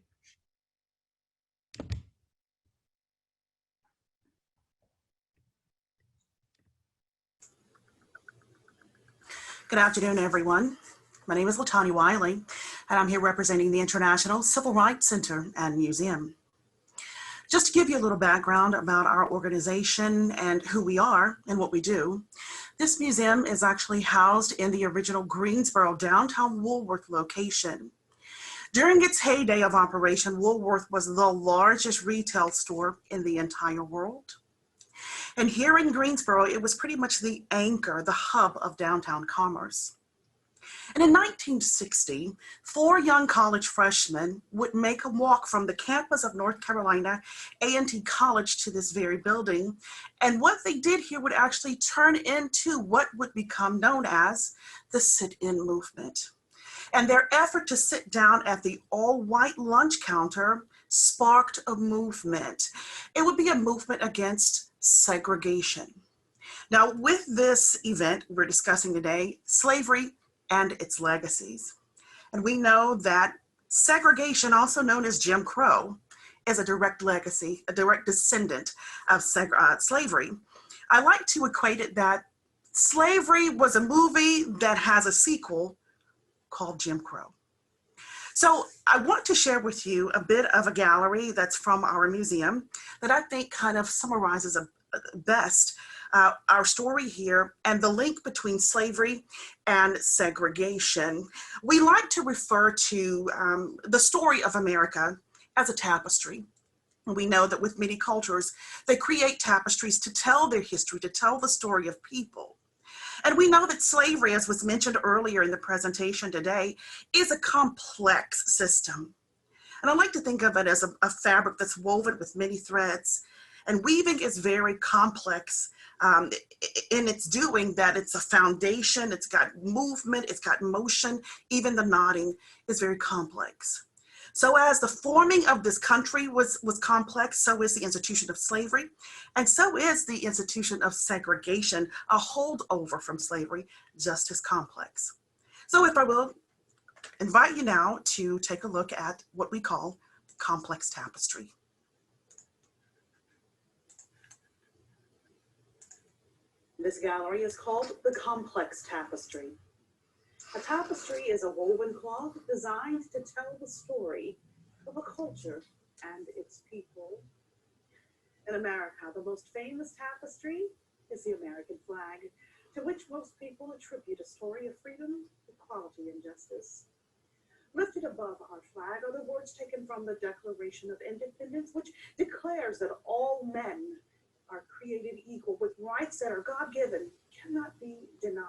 Good afternoon, everyone. My name is Latanya Wiley, and I'm here representing the International Civil Rights Center and Museum. Just to give you a little background about our organization and who we are and what we do, this museum is actually housed in the original Greensboro downtown Woolworth location. During its heyday of operation, Woolworth was the largest retail store in the entire world. And here in Greensboro, it was pretty much the anchor, the hub of downtown commerce. And in 1960, 4 young college freshmen would make a walk from the campus of North Carolina A&T College to this very building. And what they did here would actually turn into what would become known as the sit-in movement. And their effort to sit down at the all-white lunch counter sparked a movement. It would be a movement against segregation. Now, with this event we're discussing today, slavery and its legacies. And we know that segregation, also known as Jim Crow, is a direct legacy, a direct descendant of slavery. I like to equate it that slavery was a movie that has a sequel called Jim Crow. So I want to share with you a bit of a gallery that's from our museum that I think kind of summarizes best our story here and the link between slavery and segregation. We like to refer to the story of America as a tapestry. We know that with many cultures, they create tapestries to tell their history, to tell the story of people. And we know that slavery, as was mentioned earlier in the presentation today, is a complex system. And I like to think of it as a fabric that's woven with many threads. And weaving is very complex in its doing, that it's a foundation, it's got movement, it's got motion, even the knotting is very complex. So as the forming of this country was complex, so is the institution of slavery, and so is the institution of segregation, a holdover from slavery, just as complex. So if I will invite you now to take a look at what we call complex tapestry. This gallery is called the Complex Tapestry. A tapestry is a woven cloth designed to tell the story of a culture and its people. In America, the most famous tapestry is the American flag, to which most people attribute a story of freedom, equality, and justice. Lifted above our flag are the words taken from the Declaration of Independence, which declares that all men are created equal with rights that are God-given, cannot be denied.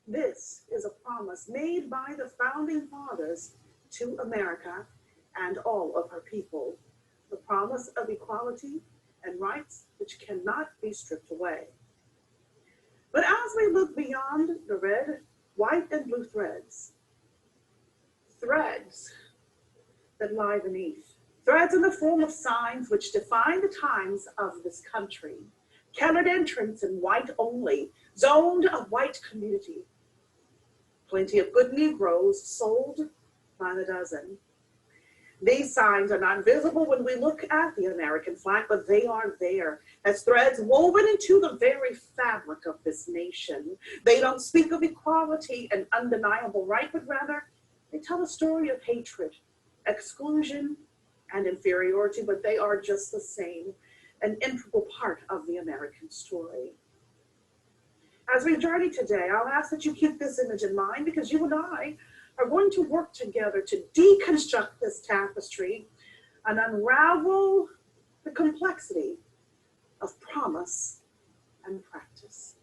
This is a promise made by the founding fathers to America and all of her people, the promise of equality and rights which cannot be stripped away. But as we look beyond the red, white, and blue threads that lie beneath, threads in the form of signs which define the times of this country, colored entrance in white only, zoned a white community, plenty of good Negroes sold by the dozen. These signs are not visible when we look at the American flag, but they are there as threads woven into the very fabric of this nation. They don't speak of equality and undeniable right, but rather they tell a story of hatred, exclusion, and inferiority, but they are just the same, an integral part of the American story. As we journey today, I'll ask that you keep this image in mind, because you and I are going to work together to deconstruct this tapestry and unravel the complexity of promise and practice.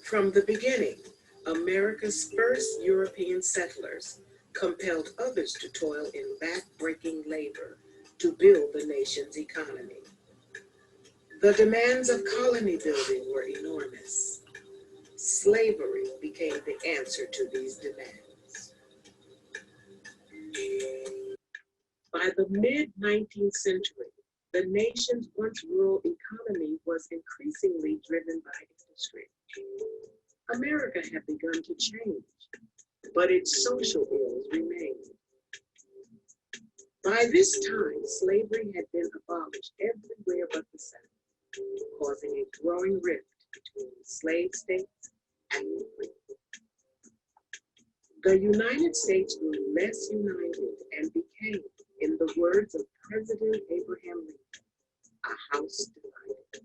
From the beginning, America's first European settlers compelled others to toil in back-breaking labor to build the nation's economy. The demands of colony building were enormous. Slavery became the answer to these demands. By the mid-19th century, the nation's once rural economy was increasingly driven by industry. America had begun to change, but its social ills remained. By this time, slavery had been abolished everywhere but the South, causing a growing rift between the slave states and the free. The United States grew less united and became, in the words of President Abraham Lincoln, a house divided.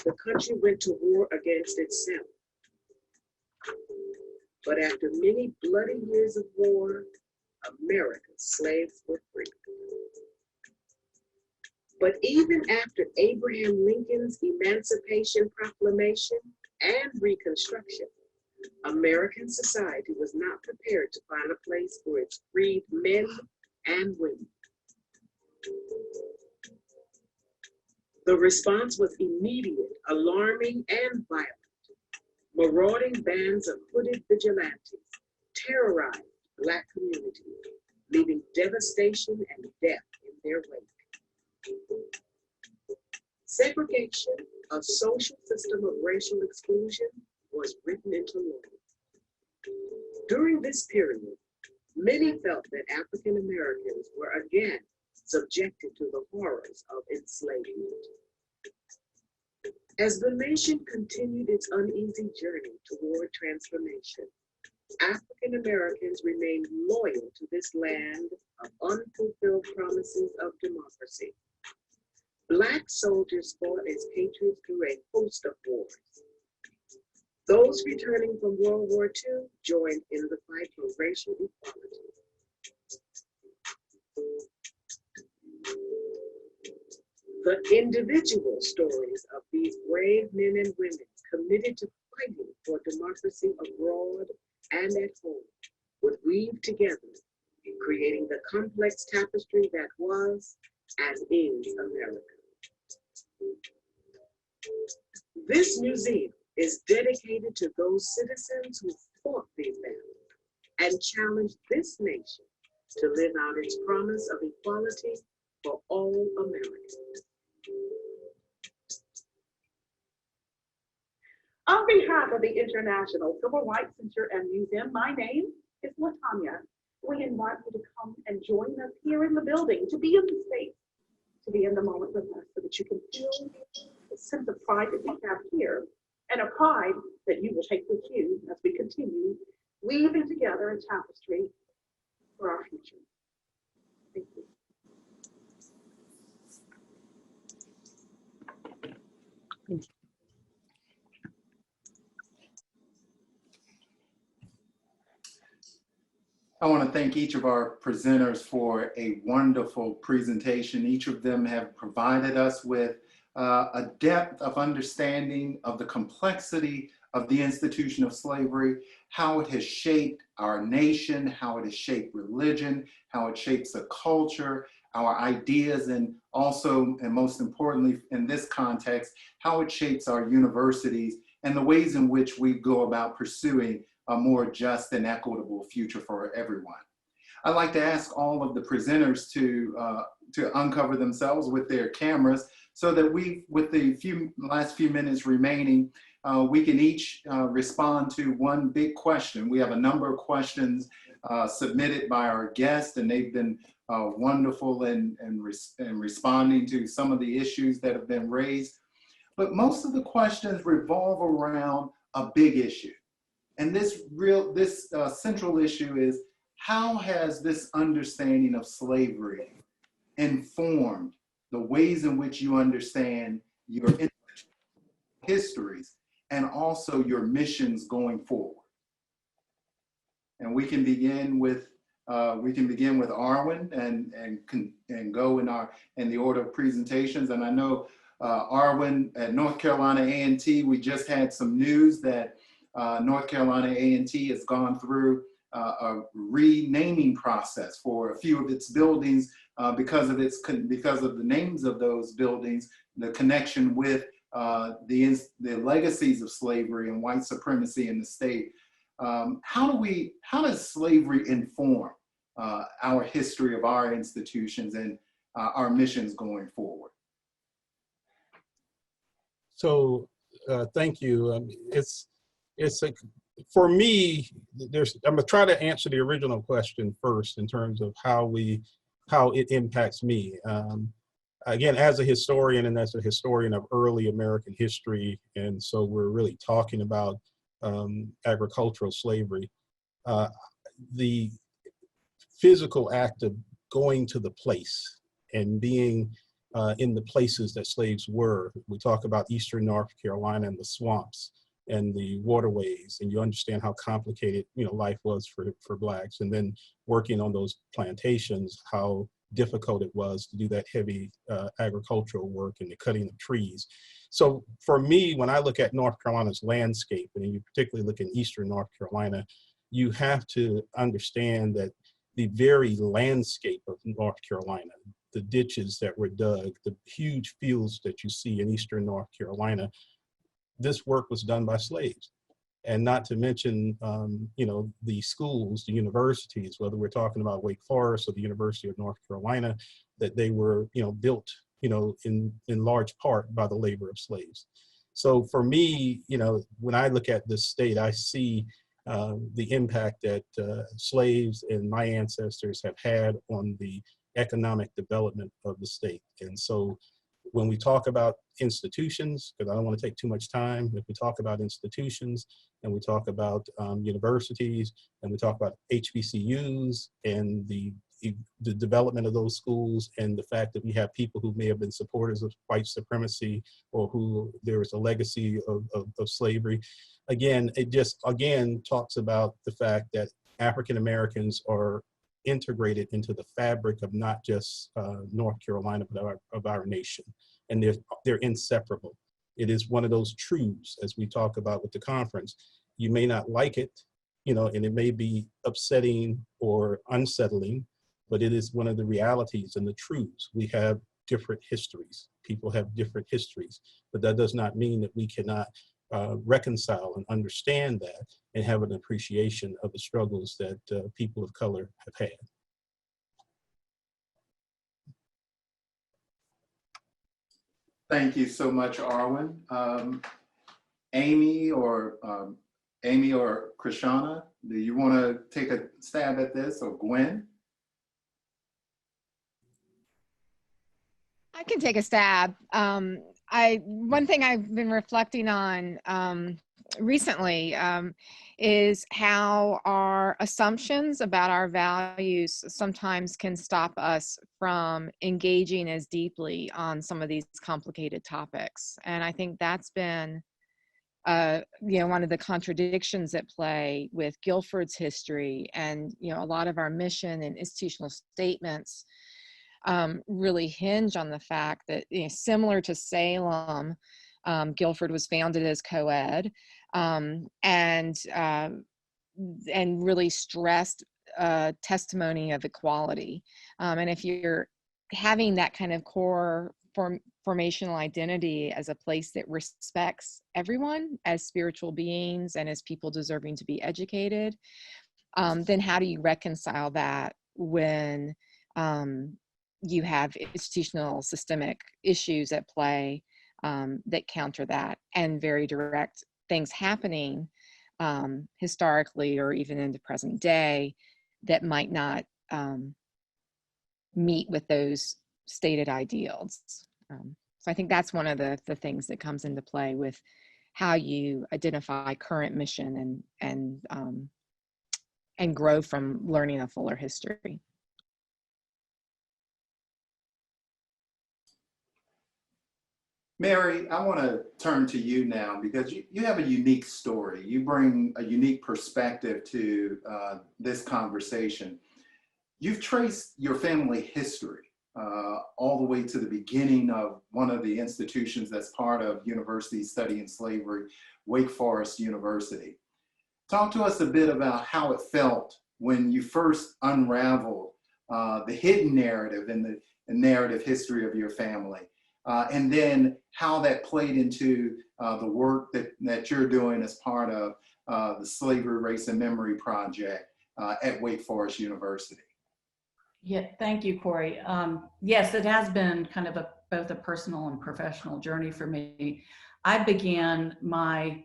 The country went to war against itself. But after many bloody years of war, America's slaves were free. But even after Abraham Lincoln's Emancipation Proclamation and Reconstruction, American society was not prepared to find a place for its freed men and women. The response was immediate, alarming, and violent. Marauding bands of hooded vigilantes terrorized Black communities, leaving devastation and death in their wake. Segregation, a social system of racial exclusion, was written into law. During this period, many felt that African Americans were again subjected to the horrors of enslavement. As the nation continued its uneasy journey toward transformation, African Americans remained loyal to this land of unfulfilled promises of democracy. Black soldiers fought as patriots through a host of wars. Those returning from World War II joined in the fight for racial equality. The individual stories of these brave men and women committed to fighting for democracy abroad and at home would weave together in creating the complex tapestry that was and is America. This museum is dedicated to those citizens who fought these battles and challenged this nation to live out its promise of equality for all Americans. On behalf of the International Civil Rights Center and Museum, my name is LaTanya. We invite you to come and join us here in the building, to be in the space, to be in the moment with us, so that you can feel the sense of pride that we have here, and a pride that you will take with you as we continue weaving together a tapestry for our future. Thank you. I want to thank each of our presenters for a wonderful presentation. Each of them have provided us with a depth of understanding of the complexity of the institution of slavery, how it has shaped our nation, how it has shaped religion, how it shapes a culture, our ideas, and also, and most importantly in this context, how it shapes our universities and the ways in which we go about pursuing a more just and equitable future for everyone. I'd like to ask all of the presenters to uncover themselves with their cameras so that we, with the last few minutes remaining, we can each respond to one big question. We have a number of questions submitted by our guests, and they've been wonderful in responding to some of the issues that have been raised. But most of the questions revolve around a big issue. And this central issue is, how has this understanding of slavery informed the ways in which you understand your histories and also your missions going forward? And we can begin with Arwen and go in the order of presentations. And I know Arwen at North Carolina A&T, we just had some news that North Carolina A&T has gone through a renaming process for a few of its buildings because of the names of those buildings, the connection with the legacies of slavery and white supremacy in the state. How does slavery inform our history of our institutions and our missions going forward? So thank you. For me, I'm gonna try to answer the original question first in terms of how it impacts me. Again, as a historian and as a historian of early American history, and so we're really talking about agricultural slavery, the physical act of going to the place and being in the places that slaves were. We talk about Eastern North Carolina and the swamps and the waterways, and you understand how complicated life was for Blacks, and then working on those plantations, how difficult it was to do that heavy agricultural work and the cutting of trees. So for me, when I look at North Carolina's landscape, and you particularly look in Eastern North Carolina, you have to understand that the very landscape of North Carolina, the ditches that were dug, the huge fields that you see in Eastern North Carolina, this work was done by slaves. And not to mention, you know, the schools, the universities, whether we're talking about Wake Forest or the University of North Carolina, that they were, you know, built, you know, in large part by the labor of slaves. So for me, you know, when I look at this state, I see the impact that slaves and my ancestors have had on the economic development of the state. And so when we talk about institutions, because I don't want to take too much time, if we talk about institutions and we talk about universities and we talk about HBCUs and the development of those schools and the fact that we have people who may have been supporters of white supremacy or who there is a legacy of slavery. Again, it just again talks about the fact that African Americans are integrated into the fabric of not just North Carolina, but of our nation. And they're inseparable. It is one of those truths, as we talk about with the conference. You may not like it, you know, and it may be upsetting or unsettling, but it is one of the realities and the truths. We have different histories. People have different histories, but that does not mean that we cannot reconcile and understand that and have an appreciation of the struggles that people of color have had. Thank you so much, Arwen. Amy or Krishana, do you want to take a stab at this, or Gwen? I can take a stab. One thing I've been reflecting on recently is how our assumptions about our values sometimes can stop us from engaging as deeply on some of these complicated topics. And I think that's been you know, one of the contradictions at play with Guilford's history, and you know, a lot of our mission and institutional statements really hinge on the fact that, you know, similar to Salem, Guilford was founded as co-ed, and really stressed testimony of equality. And if you're having that kind of core formational identity as a place that respects everyone as spiritual beings and as people deserving to be educated, then how do you reconcile that when you have institutional systemic issues at play that counter that, and very direct things happening historically or even in the present day that might not meet with those stated ideals. So I think that's one of the things that comes into play with how you identify current mission and grow from learning a fuller history. Mary, I want to turn to you now, because you have a unique story. You bring a unique perspective to this conversation. You've traced your family history all the way to the beginning of one of the institutions that's part of University Studying Slavery, Wake Forest University. Talk to us a bit about how it felt when you first unraveled the hidden narrative and the narrative history of your family. And then how that played into the work that you're doing as part of the Slavery, Race, and Memory Project at Wake Forest University. Yeah, thank you, Corey. Yes, it has been kind of both a personal and professional journey for me. I began my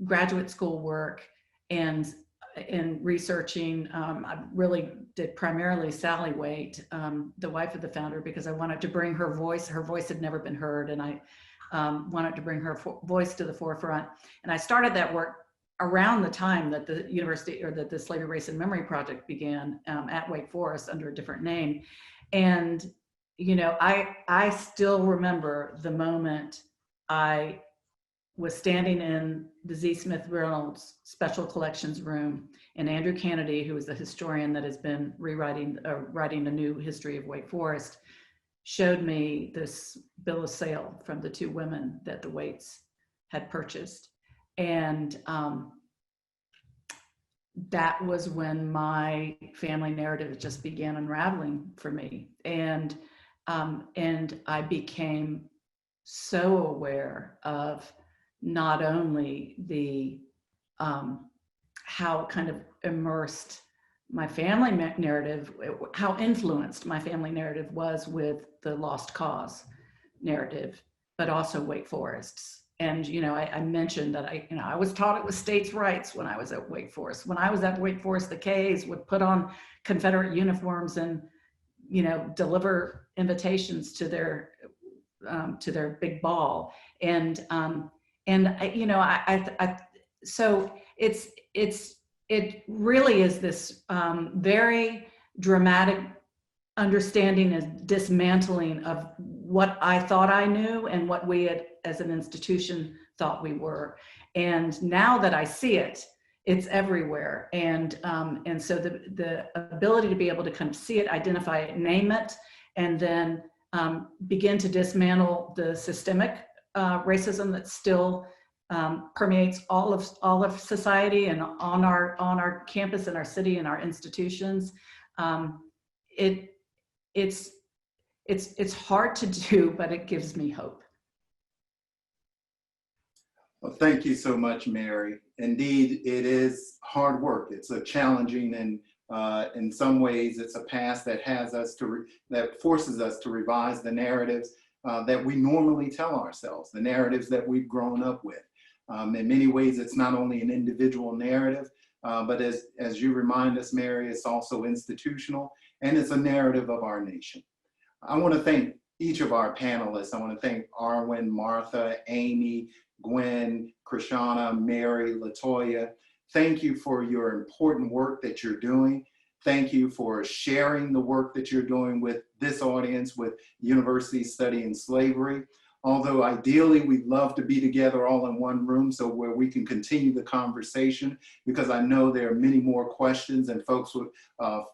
graduate school work and in researching, I really did primarily Sally Waite, the wife of the founder, because I wanted to bring her voice. Her voice had never been heard, and I wanted to bring her voice to the forefront. And I started that work around the time that the university, or that the Slavery, Race, and Memory Project began at Wake Forest under a different name. And, you know, I still remember the moment I was standing in the Z. Smith Reynolds Special Collections room, and Andrew Kennedy, who is the historian that has been writing a new history of Wake Forest, showed me this bill of sale from the two women that the Waites had purchased. And that was when my family narrative just began unraveling for me. And I became so aware of not only the how it kind of immersed my family narrative, how influenced my family narrative was with the lost cause narrative, but also Wake Forest's. And, you know, I mentioned that I was taught it was states' rights when I was at Wake Forest. When I was at Wake Forest, the Ks would put on Confederate uniforms and, you know, deliver invitations to their big ball. And you know, so it really is this very dramatic understanding and dismantling of what I thought I knew and what we had, as an institution, thought we were. And now that I see it, it's everywhere. And so the ability to be able to kind of see it, identify it, name it, and then begin to dismantle the systemic racism that still permeates all of society and on our campus and our city and our institutions. It's hard to do, but it gives me hope. Well, thank you so much, Mary. Indeed, it is hard work. It's a challenging, and in some ways, it's a past that that forces us to revise the narratives that we normally tell ourselves, the narratives that we've grown up with. In many ways, it's not only an individual narrative, but as you remind us, Mary, it's also institutional, and it's a narrative of our nation. I want to thank each of our panelists. I want to thank Arwen, Martha, Amy, Gwen, Krishana, Mary, Latoya. Thank you for your important work that you're doing. Thank you for sharing the work that you're doing with this audience, with Universities Studying Slavery. Although ideally we'd love to be together all in one room so where we can continue the conversation, because I know there are many more questions and folks would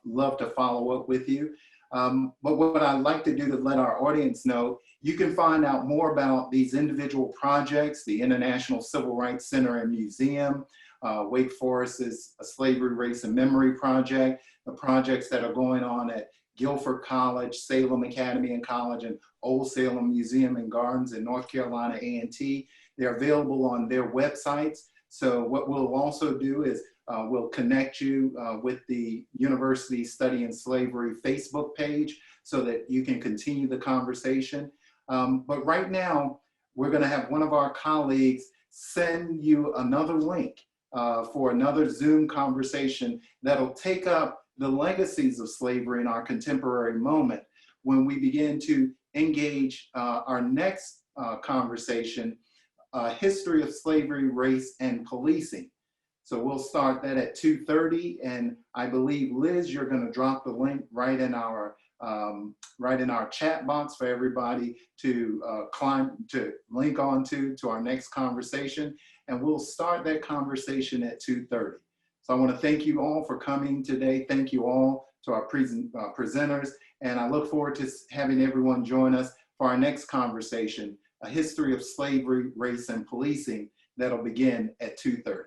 love to follow up with you. But what I'd like to do to let our audience know, you can find out more about these individual projects, the International Civil Rights Center and Museum, Wake Forest's Slavery, Race, and Memory Project, the projects that are going on at Guilford College, Salem Academy and College, and Old Salem Museum and Gardens in North Carolina A&T. They're available on their websites. So what we'll also do is we'll connect you with the University Studying Slavery Facebook page so that you can continue the conversation. But right now, we're going to have one of our colleagues send you another link for another Zoom conversation that'll take up the legacies of slavery in our contemporary moment when we begin to engage our next conversation, History of Slavery, Race, and Policing. So we'll start that at 2:30, and I believe, Liz, you're going to drop the link right in our chat box for everybody to link onto our next conversation, and we'll start that conversation at 2:30. So I want to thank you all for coming today. Thank you all to our presenters, and I look forward to having everyone join us for our next conversation, A History of Slavery, Race, and Policing, that'll begin at 2:30.